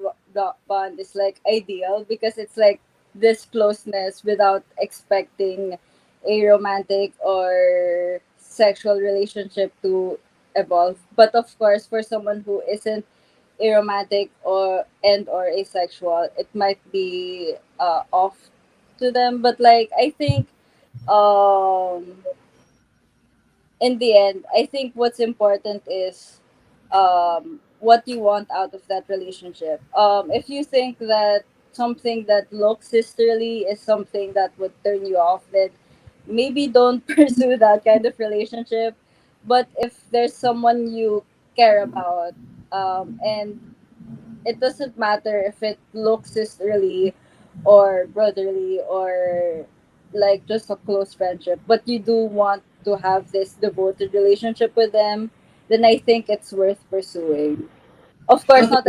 bond is like ideal because it's like this closeness without expecting a romantic or sexual relationship to evolve. But of course, for someone who isn't a romantic or asexual, it might be off to them. But like I think um in the end, I think what's important is what you want out of that relationship. If you think that something that looks sisterly is something that would turn you off, then maybe don't pursue that kind of relationship. But if there's someone you care about, and it doesn't matter if it looks sisterly or brotherly or like just a close friendship, but you do want to have this devoted relationship with them, then I think it's worth pursuing. Of course, Totally. not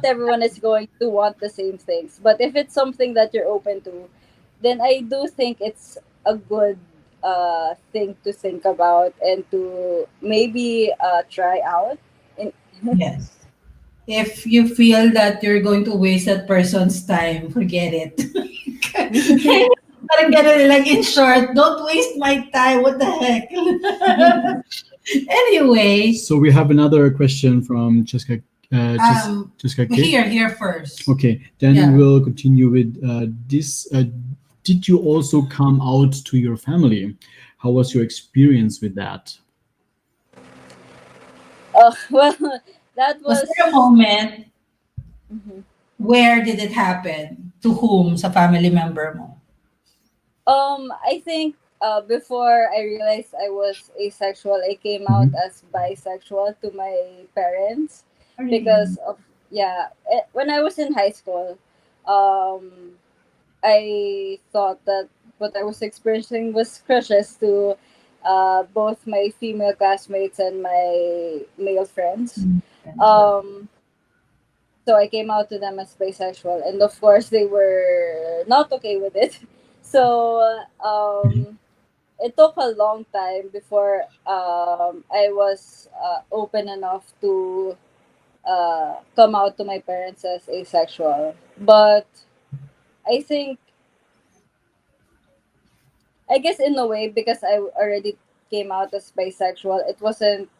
everyone is going to want the same things, but if it's something that you're open to, then I do think it's a good thing to think about and to maybe try out. In, Yes. If you feel that you're going to waste that person's time, forget it. Parang ganun, like in short, don't waste my time. What the heck? Anyway, So we have another question from Jessica. um, Jessica K. here first. Okay, then Yeah. we'll continue with this. Did you also come out to your family? How was your experience with that? well, that Was there a was. moment Mhm. where did it happen? To whom? Sa family member mo? I think before I realized I was asexual, I came out Mhm. as bisexual to my parents Really? because of yeah. When I was in high school, um, I thought that what I was experiencing was crushes to both my female classmates and my male friends. Mm. Um, so I came out to them as bisexual, and of course they were not okay with it. So it took a long time before I was open enough to come out to my parents as asexual. But I think, I guess in a way, because I already came out as bisexual, it wasn't.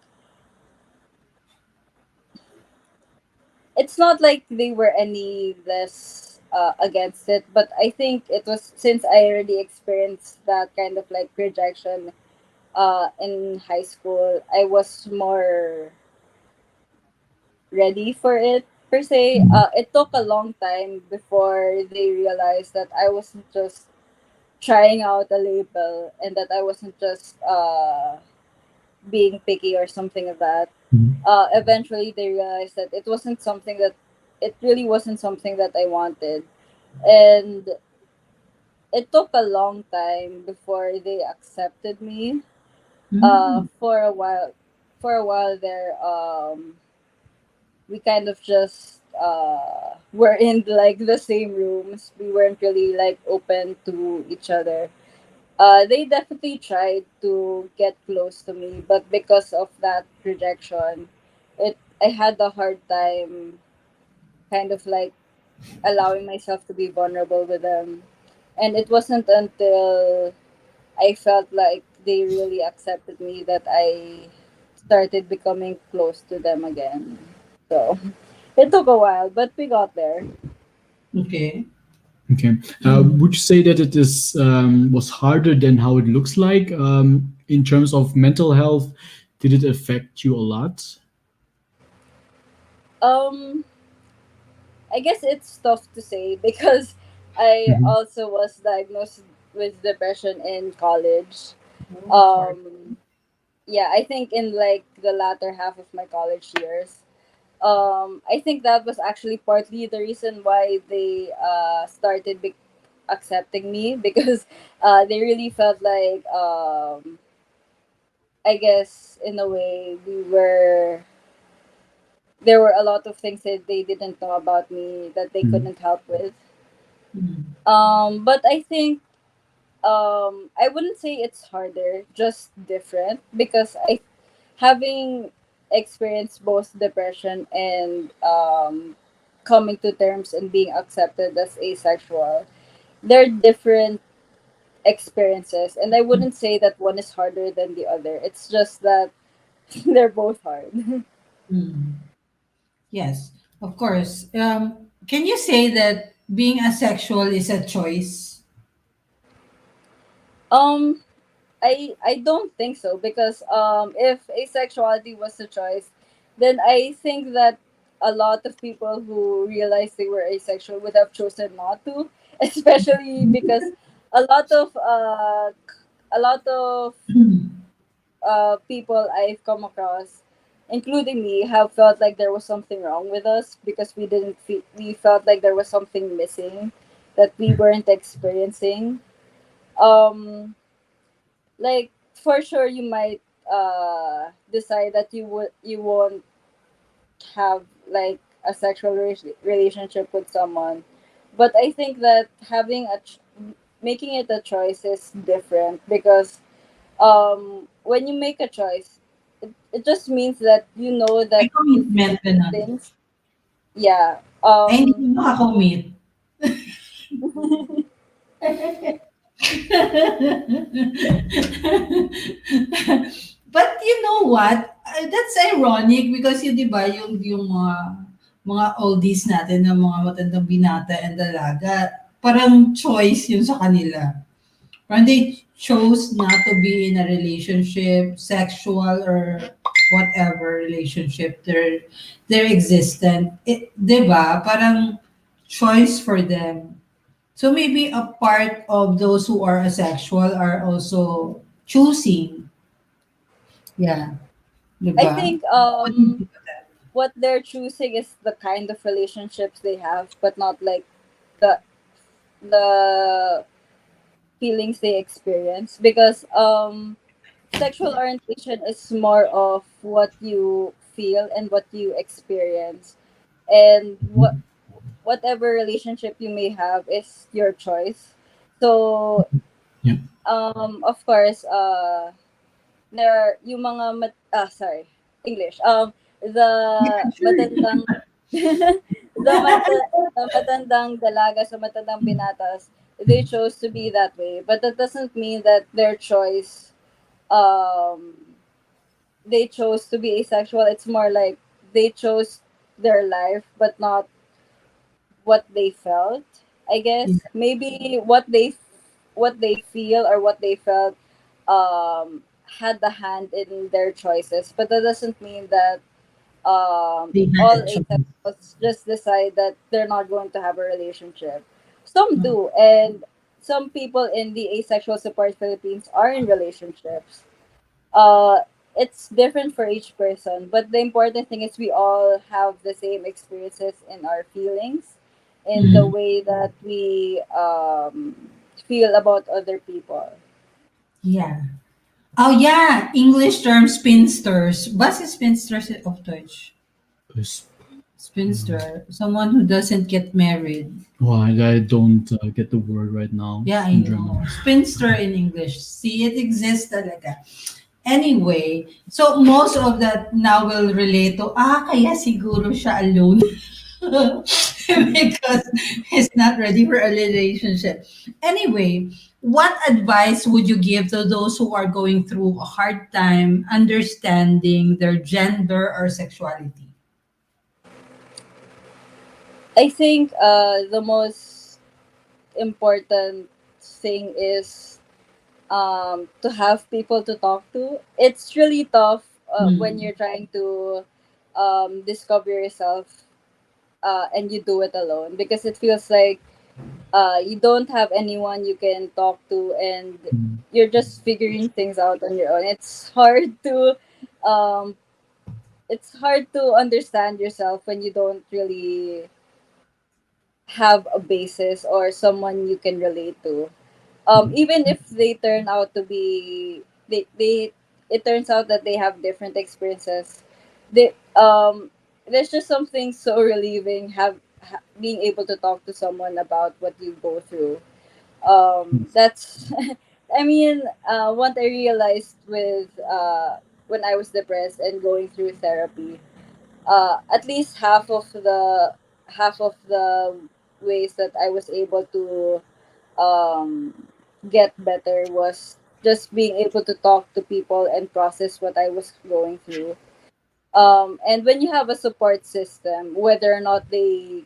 It's not like they were any less against it, but I think it was since I already experienced that kind of like rejection in high school. I was more ready for it per se. It took a long time before they realized that I wasn't just trying out a label and that I wasn't just being picky or something like that. Mhm. Eventually, they realized that it really wasn't something that I wanted, and it took a long time before they accepted me. Mm. For a while, there. we kind of just were in like the same rooms. We weren't really like open to each other. They definitely tried to get close to me, but because of that rejection, I had a hard time kind of like allowing myself to be vulnerable with them. And it wasn't until I felt like they really accepted me that I started becoming close to them again. So it took a while, but we got there. Okay. Okay. Would you say that it is was harder than how it looks like in terms of mental health? Did it affect you a lot? Um, I guess it's tough to say because I Mhm. also was diagnosed with depression in college. Oh, sorry. Um, yeah, I think in like the latter half of my college years. I think that was actually partly the reason why they started accepting me because they really felt like I guess in a way there were a lot of things that they didn't know about me that they Mhm. couldn't help with. Mm. But I think I wouldn't say it's harder, just different because I having experienced both depression and coming to terms and being accepted as asexual, they're different experiences, and I wouldn't say that one is harder than the other. It's just that they're both hard. Mm. Yes, of course. Can you say that being asexual is a choice? um I don't think so because if asexuality was a choice, then I think that a lot of people who realized they were asexual would have chosen not to, especially because a lot of uh a lot of people I've come across, including me, have felt like there was something wrong with us because we felt like there was something missing that we weren't experiencing. Um, like for sure you might decide that you won't have like a sexual relationship with someone, but I think that making it a choice is different because when you make a choice, it just means that you know May that you feel commitment ka these na. things. Yeah. Ay, hindi mo makakommit. But you know what? That's ironic because yun, di ba, yung mga oldies natin, ng mga matandang binata and dalaga, parang choice yun sa kanila. Parang they chose not to be in a relationship, sexual or whatever relationship they're existent. It, 'di ba? Parang choice for them. So maybe a part of those who are asexual are also choosing. Yeah, 'di I ba? think What do you think of that? what they're choosing is the kind of relationships they have, but not like the the feelings they experience because sexual orientation is more of what you feel and what you experience, and whatever relationship you may have is your choice. So Yeah. of course there are yung mga sorry, English, the matandang the matandang dalaga sa matandang binatas, they chose to be that way, but that doesn't mean that their choice um they chose to be asexual. It's more like they chose their life but not what they felt. I guess Yeah. maybe what they feel or what they felt had the hand in their choices, but that doesn't mean that They had all a choice. asexuals just decide that they're not going to have a relationship. Some Mm. do, and some people in the asexual support Philippines are in relationships. uh it's different for each person, but the important thing is we all have the same experiences in our feelings, in the Mm. way that we feel about other people. Yeah. Oh yeah, English term spinsters. Was ist spinsters auf Deutsch? Yes. Spinster, someone who doesn't get married. Well, I don't get the word right now Yeah, I in German. know. Spinster in English. See, it exists talaga. Anyway, so most of that now will relate to, kaya siguro siya alone. Because he's not ready for a relationship. Anyway, what advice would you give to those who are going through a hard time understanding their gender or sexuality? I think the most important thing is to have people to talk to. It's really tough when Hmm. you're trying to discover yourself and you do it alone because it feels like you don't have anyone you can talk to and Mm. you're just figuring things out on your own. Um, it's hard to understand yourself when you don't really have a basis or someone you can relate to. Even if they turn out to be they it turns out that they have different experiences. They there's just something so relieving being able to talk to someone about what you go through. That's I mean, what I realized with when I was depressed and going through therapy, at least half of the ways that I was able to get better was just being able to talk to people and process what I was going through. And when you have a support system, whether or not they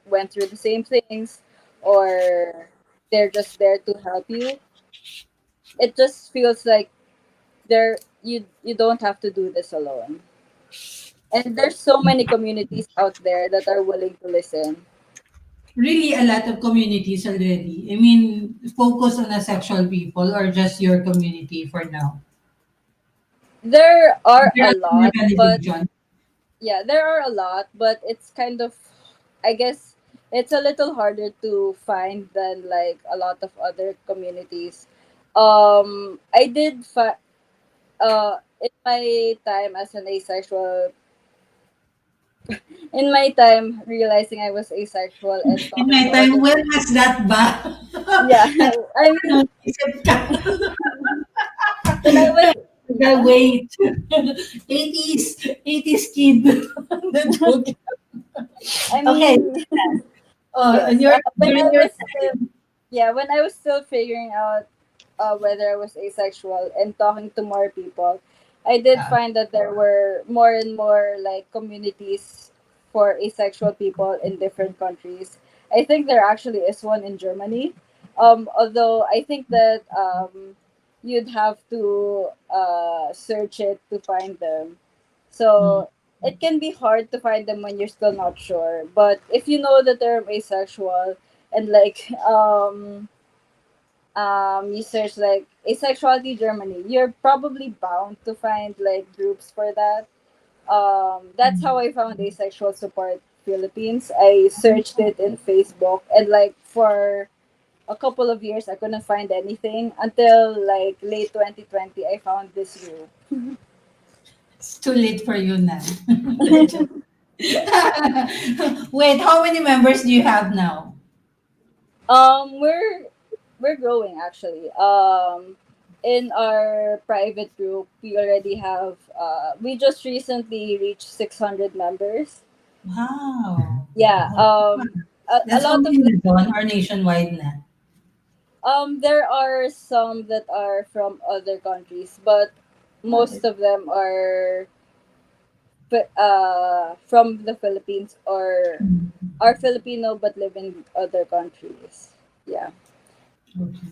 went through the same things or they're just there to help you, it just feels like you don't have to do this alone. And there's so many communities out there that are willing to listen. Really, a lot of communities already. I mean, focus on asexual people or just your community for now. There are There a are some lot, but organizations. yeah, there are a lot, but it's kind of, I guess, it's a little harder to find than like a lot of other communities. I did in my time as an asexual, in my time realizing I was asexual and In talking my to time, other, when was that ba? yeah, At I mean, ano, isip ka. when I was, Wait. 80s kid. The joke. I Okay. mean, And yes, your when during I your was still, yeah, when I was still figuring out whether I was asexual and talking to more people, I did time. find that there were more and more like communities for asexual people in different countries. I think there actually is one in Germany. Although I think that you'd have to search it to find them. Mm. So it can be hard to find them when you're still not sure. But if you know the term asexual and like you search like asexuality Germany, you're probably bound to find like groups for that. That's how I found asexual support Philippines. I searched it in Facebook and like for a couple of years I couldn't find anything until like late 2020 I found this group. It's too late for you now. The joke. Wait, how many members do you have now? Um, we're we're growing actually. In our private group, we already have. We just recently reached 600 members. Wow. Yeah. Oh, A that's lot only of in them. Luzon or nationwide na. There are some that are from other countries, but Ah, most of them are from the Philippines or are Filipino but live in other countries. Yeah. okay.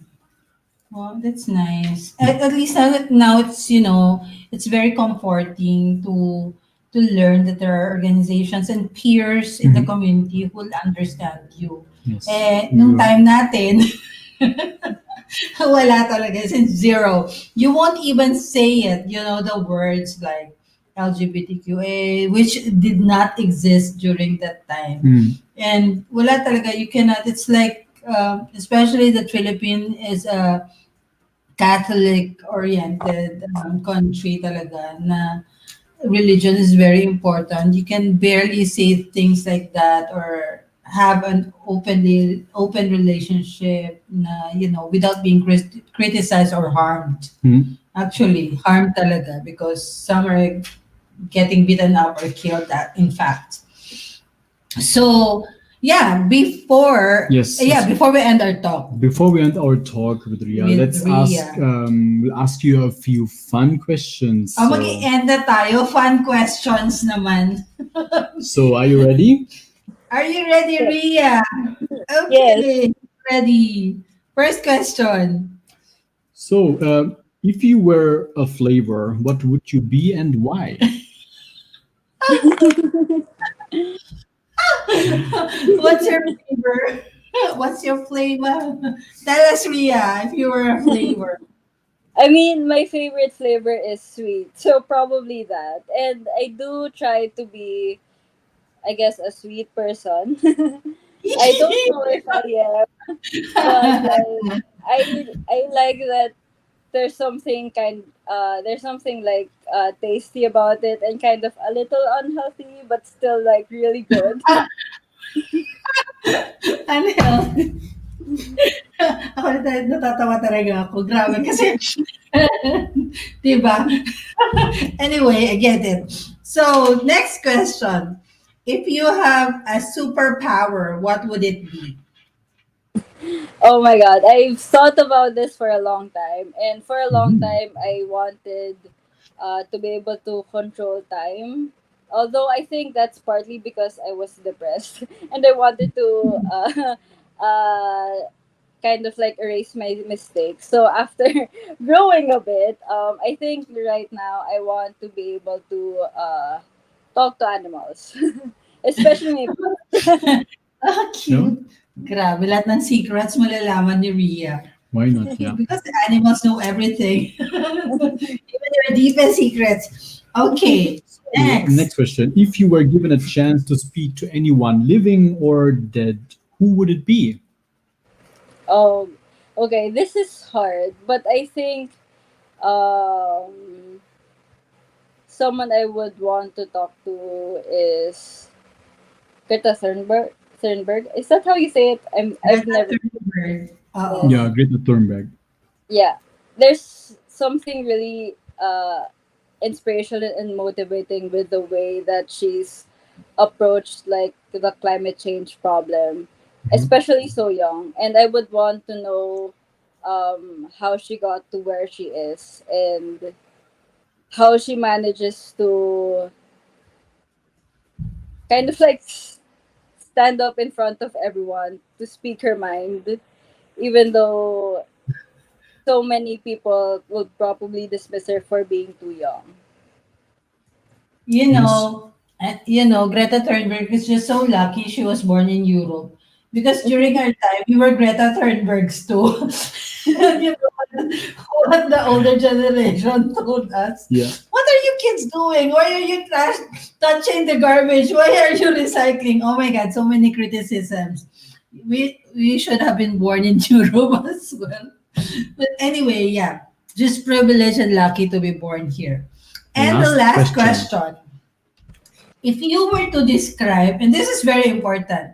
Well, that's nice. At least now it's it's very comforting to learn that there are organizations and peers in the Mhm. community who will understand you. Yes. Nung You're time natin, wala talaga, since zero. You won't even say it, the words like LGBTQA, which did not exist during that time. mm. And wala talaga, you cannot, it's like, especially the Philippines is a Catholic-oriented country talaga na religion is very important. You can barely say things like that or have an open relationship na, without being criticized or harmed. Mhm. Actually, harmed talaga because some are getting beaten up or killed at, in fact. So, Yes. before we end our talk Before we end our talk with Ria, with let's ask Ria, we'll ask you a few fun questions. mag-i-end na tayo. Fun questions naman. So are you ready? Are you ready, Ria? Yes. Okay, ready. First question. So if you were a flavor, what would you be and why? What's your flavor? What's your flavor? Tell us, Ria, if you were a flavor. I mean, my favorite flavor is sweet, so probably that. And I do try to be, I guess, a sweet person. I don't know if I am, but like I like that there's something like tasty about it and kind of a little unhealthy, but still like really good. Unhealthy. Ako natatawa talaga ako. Grabe kasi, diba? Anyway, I get it. So, next question. If you have a superpower, what would it be? Oh my god, I've thought about this for a long time, and for a long Mhm. time I wanted to be able to control time. Although I think that's partly because I was depressed and I wanted to uh, kind of like erase my mistakes. So after growing a bit, I think right now I want to be able to talk to animals, especially Ah, Yeah, cute. Grabe, lahat ng secrets malalaman ni Ria. why not? Yeah. Because the animals know everything. Even your deepest secrets. Okay, Next next. question. If you were given a chance to speak to anyone living or dead, who would it be? oh, okay, this is hard, but I think um, someone I would want to talk to is Greta Thunberg. Thunberg, is that how you say it? I've Greta never. Thunberg. Yes. Yeah, Greta Thunberg. Yeah, there's something really inspirational and motivating with the way that she's approached like the climate change problem, Mhm. especially so young. And I would want to know how she got to where she is and how she manages to kind of like stand up in front of everyone to speak her mind, even though so many people would probably dismiss her for being too young. Yes. Greta Thunberg is just so lucky she was born in Europe. Because during her time, we were Greta Thunbergs too. you know what the older generation told us? Yeah. What are you kids doing? Why are you touching the garbage? Why are you recycling? Oh my God, so many criticisms. We should have been born in Europe as well. But anyway, yeah, just privileged and lucky to be born here. And the Last last question. question, if you were to describe, and this is very important,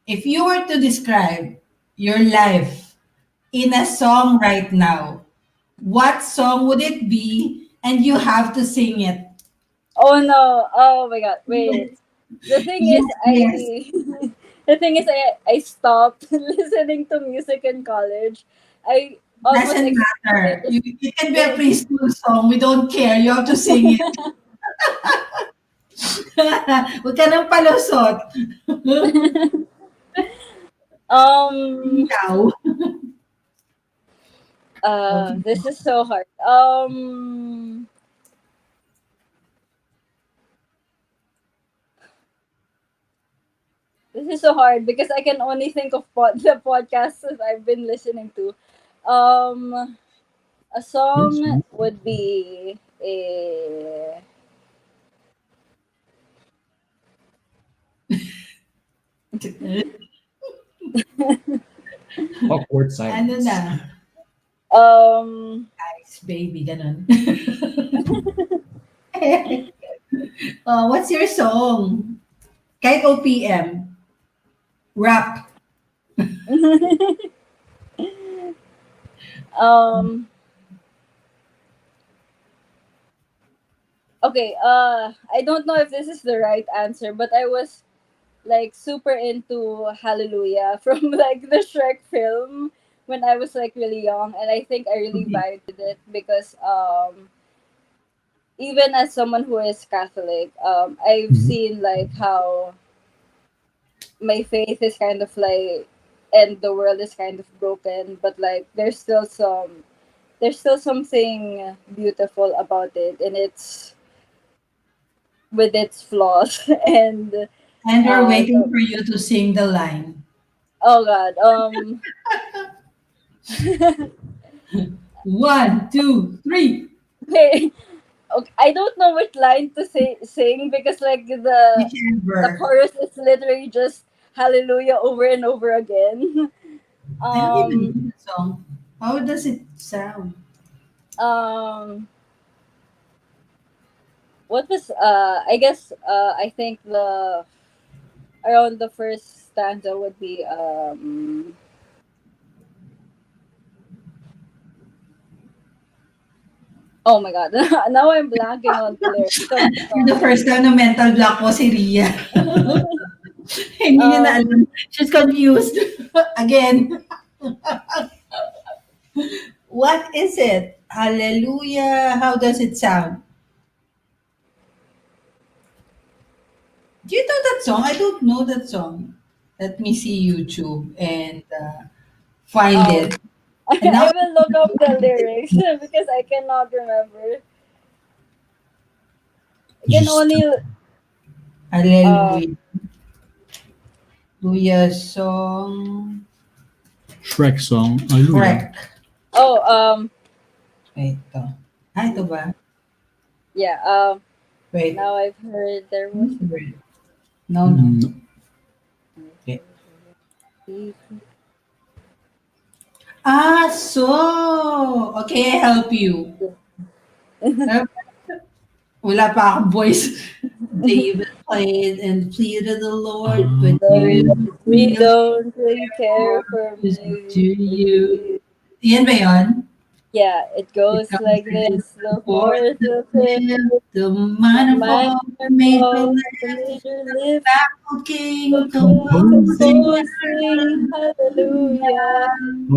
if you were to describe your life in a song right now, what song would it be? And you have to sing it. Oh no! Oh my god! Wait. The thing is, Yes, yes. the thing is, I stopped listening to music in college. I almost Doesn't matter. expected It can be a to. preschool song. We don't care. You have to sing it. Huwag ka nang palusot. um. Ikaw. Okay. This is so hard. This is so hard because I can only think of the podcasts that I've been listening to. Um. A Yes. song would be a. Awkward Ano na? silence. Um. Ice baby, ganun. What's your song? Kahit OPM. Rap. um. Okay. I don't know if this is the right answer, but I was like super into Hallelujah from like the Shrek film when I was like really young, and I think I really Okay. vibed with it because even as someone who is Catholic, I've Mhm. seen like how my faith is kind of like, and the world is kind of broken, but like there's still something beautiful about it, and it's with its flaws and And we're waiting the, for you to sing the line. oh god, One, two, three. okay, okay, I don't know which line to sing because like the Whichever. chorus is literally just hallelujah over and over again. I don't even um know the song. How does it sound? um what was I guess I think the around the first stanza would be oh my god, now I'm blanking on the lyrics of the For the song. first time na mental block po si Ria. Hindi niya na um alam. She's confused. Again. What is it? Hallelujah. How does it sound? Do you know that song? I don't know that song. Let me see YouTube and find it. um And now I will look up the lyrics because I cannot remember. I can Just only uh Hallelujah. Hallelujah song. Shrek song. Hallelujah. Shrek. oh Wait, ito. Ah, ito ba? yeah, Wait. now I've heard there was No, no. No. Okay. Ah, so. Okay, I help you. Uh, Wala pa akong voice. David played and pleaded the Lord, Ah, but Lord, you we really don't really care for do you. music. Yan ba yun? Yeah, it It goes comes like to the this: the fourth, fourth, the the fifth, fifth, the the minor minor fall, the major fall, the lift, major the lift, baffled king, the king composing. composing, hallelujah,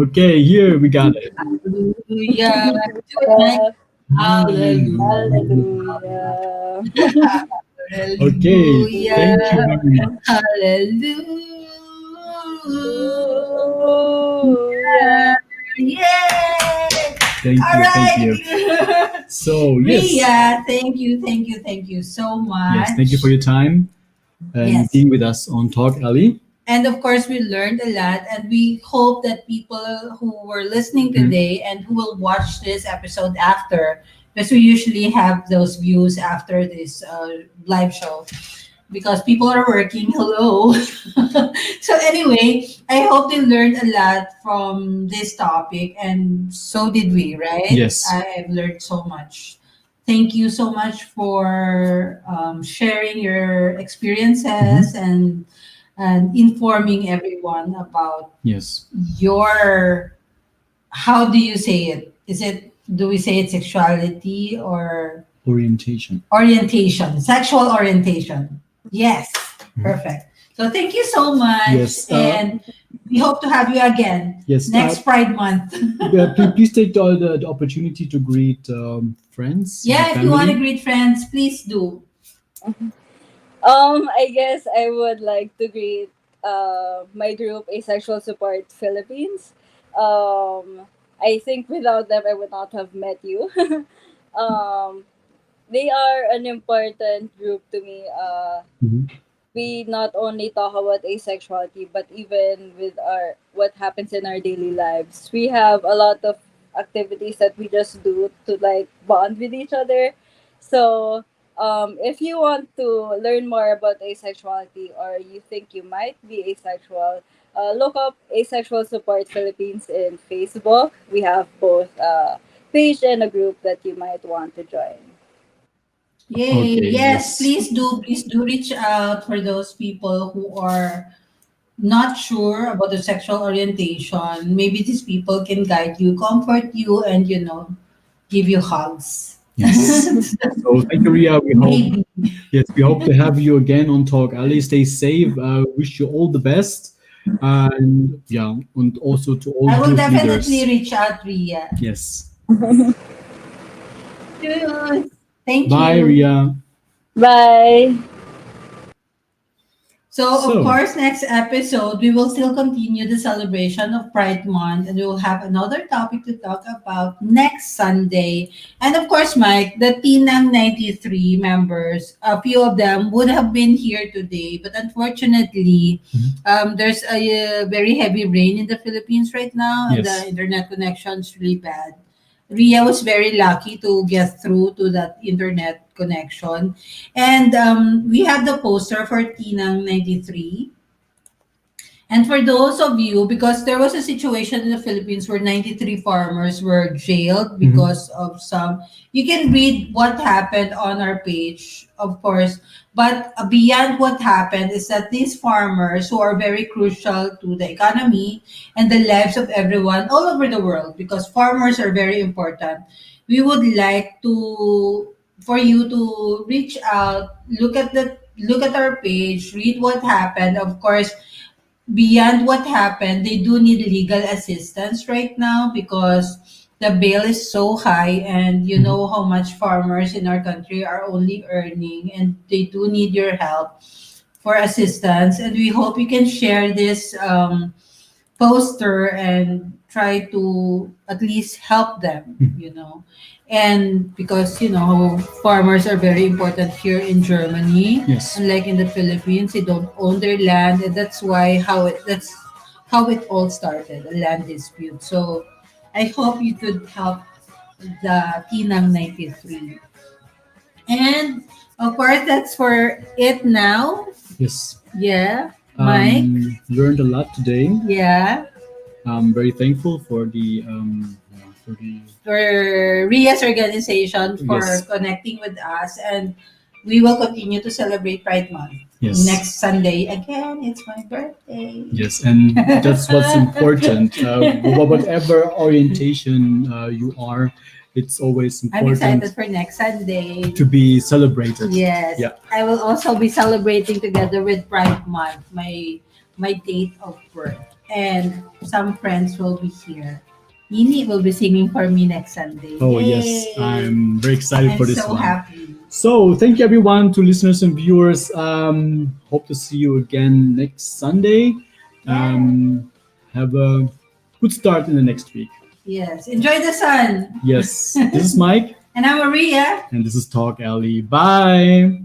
okay, here we got it. Hallelujah. Do it, Mike. hallelujah, Hallelujah. hallelujah. Okay, Hallelujah. thank you very much. Hallelujah. Hallelujah. Yay! Thank All you, thank right. you. So, yes, Ria, thank you so yes, thank you for much. your time and Yes. being with us on Talk Alley. And of course, we learned a lot, and we hope that people who were listening Mhm. today and who will watch this episode after, because we usually have those views after this live show, because people are working. Hello. So anyway, I hope they learned a lot from this topic, and so did we, right? Yes. I have learned so much. Thank you so much for sharing your Mhm. experiences and informing everyone about Yes. your, how do you say it? Is it, do we say it sexuality or Orientation. orientation, sexual orientation? Yes, Mhm. perfect. So thank you so much, Yes. and we hope to have you again Yes. next Pride Month. Yeah, please take the opportunity to greet friends and Yeah, if you want to family. greet friends, please do. I guess I would like to greet my group, Asexual Support Philippines. Um, I think without them, I would not have met you. um, they are an important group to me. Mhm. We not only talk about asexuality, but even with our what happens in our daily lives, we have a lot of activities that we just do to like bond with each other. So if you want to learn more about asexuality, or you think you might be asexual, look up Asexual Support Philippines in Facebook. We have both a page and a group that you might want to join. Yay! Okay, Yes, yes. please do reach out for those people who are not sure about their sexual orientation. Maybe these people can guide you, comfort you, and give you hugs. Yes. So thank you, Ria. We hope, Maybe. yes, we hope to have you again on Talk Alley. Stay safe. Wish you all the best. And yeah, and also to all I will youth definitely leaders. reach out, Ria. Yes. Cheers. Thank Bye, you. Ria. Bye. So, of So, course, next episode, we will still continue the celebration of Pride Month and we will have another topic to talk about next Sunday. And of course, Mike, the Tinang 93 members, a few of them would have been here today, but unfortunately, Mhm. there's a very heavy rain in the Philippines right now and the yes. internet connection is really bad. Ria was very lucky to get through to that internet connection. And we have the poster for Tinang 93. And for those of you, because there was a situation in the Philippines where 93 farmers were jailed Mhm. because of some, you can read what happened on our page, of course. But beyond what happened is that these farmers who are very crucial to the economy and the lives of everyone all over the world, because farmers are very important, we would like to for you to reach out, look at our page, read what happened. Of course, beyond what happened, they do need legal assistance right now because the bail is so high, and you Mhm. know how much farmers in our country are only earning, and they do need your help for assistance. And we hope you can share this poster and try to at least help them, Mhm. and because farmers are very important here in Germany, Yes. unlike in the Philippines, they don't own their land, and that's how it all started, a land dispute. So I hope you could help the Tinang 93. And of course, that's for it now. Yes. Yeah, Mike. Learned a lot today. Yeah. I'm very thankful for the For Ria's organization for yes, connecting with us, and we will continue to celebrate Pride Month yes, next Sunday. Again, it's my birthday. yes, and that's what's important. Whatever orientation you are, it's always I'm excited important for next Sunday. to be celebrated. Yes, Yeah. I will also be celebrating together with Pride Month, my date of birth, and some friends will be here. Nini will be singing for me next Sunday. Oh yes, Yay! I'm very excited I'm for this so one. happy. So thank you everyone to listeners and viewers. Hope to see you again next Sunday. Yeah. Have a good start in the next week. Yes. Enjoy the sun. Yes, this is Mike, And I'm Maria. and this is Talk Alley. Bye.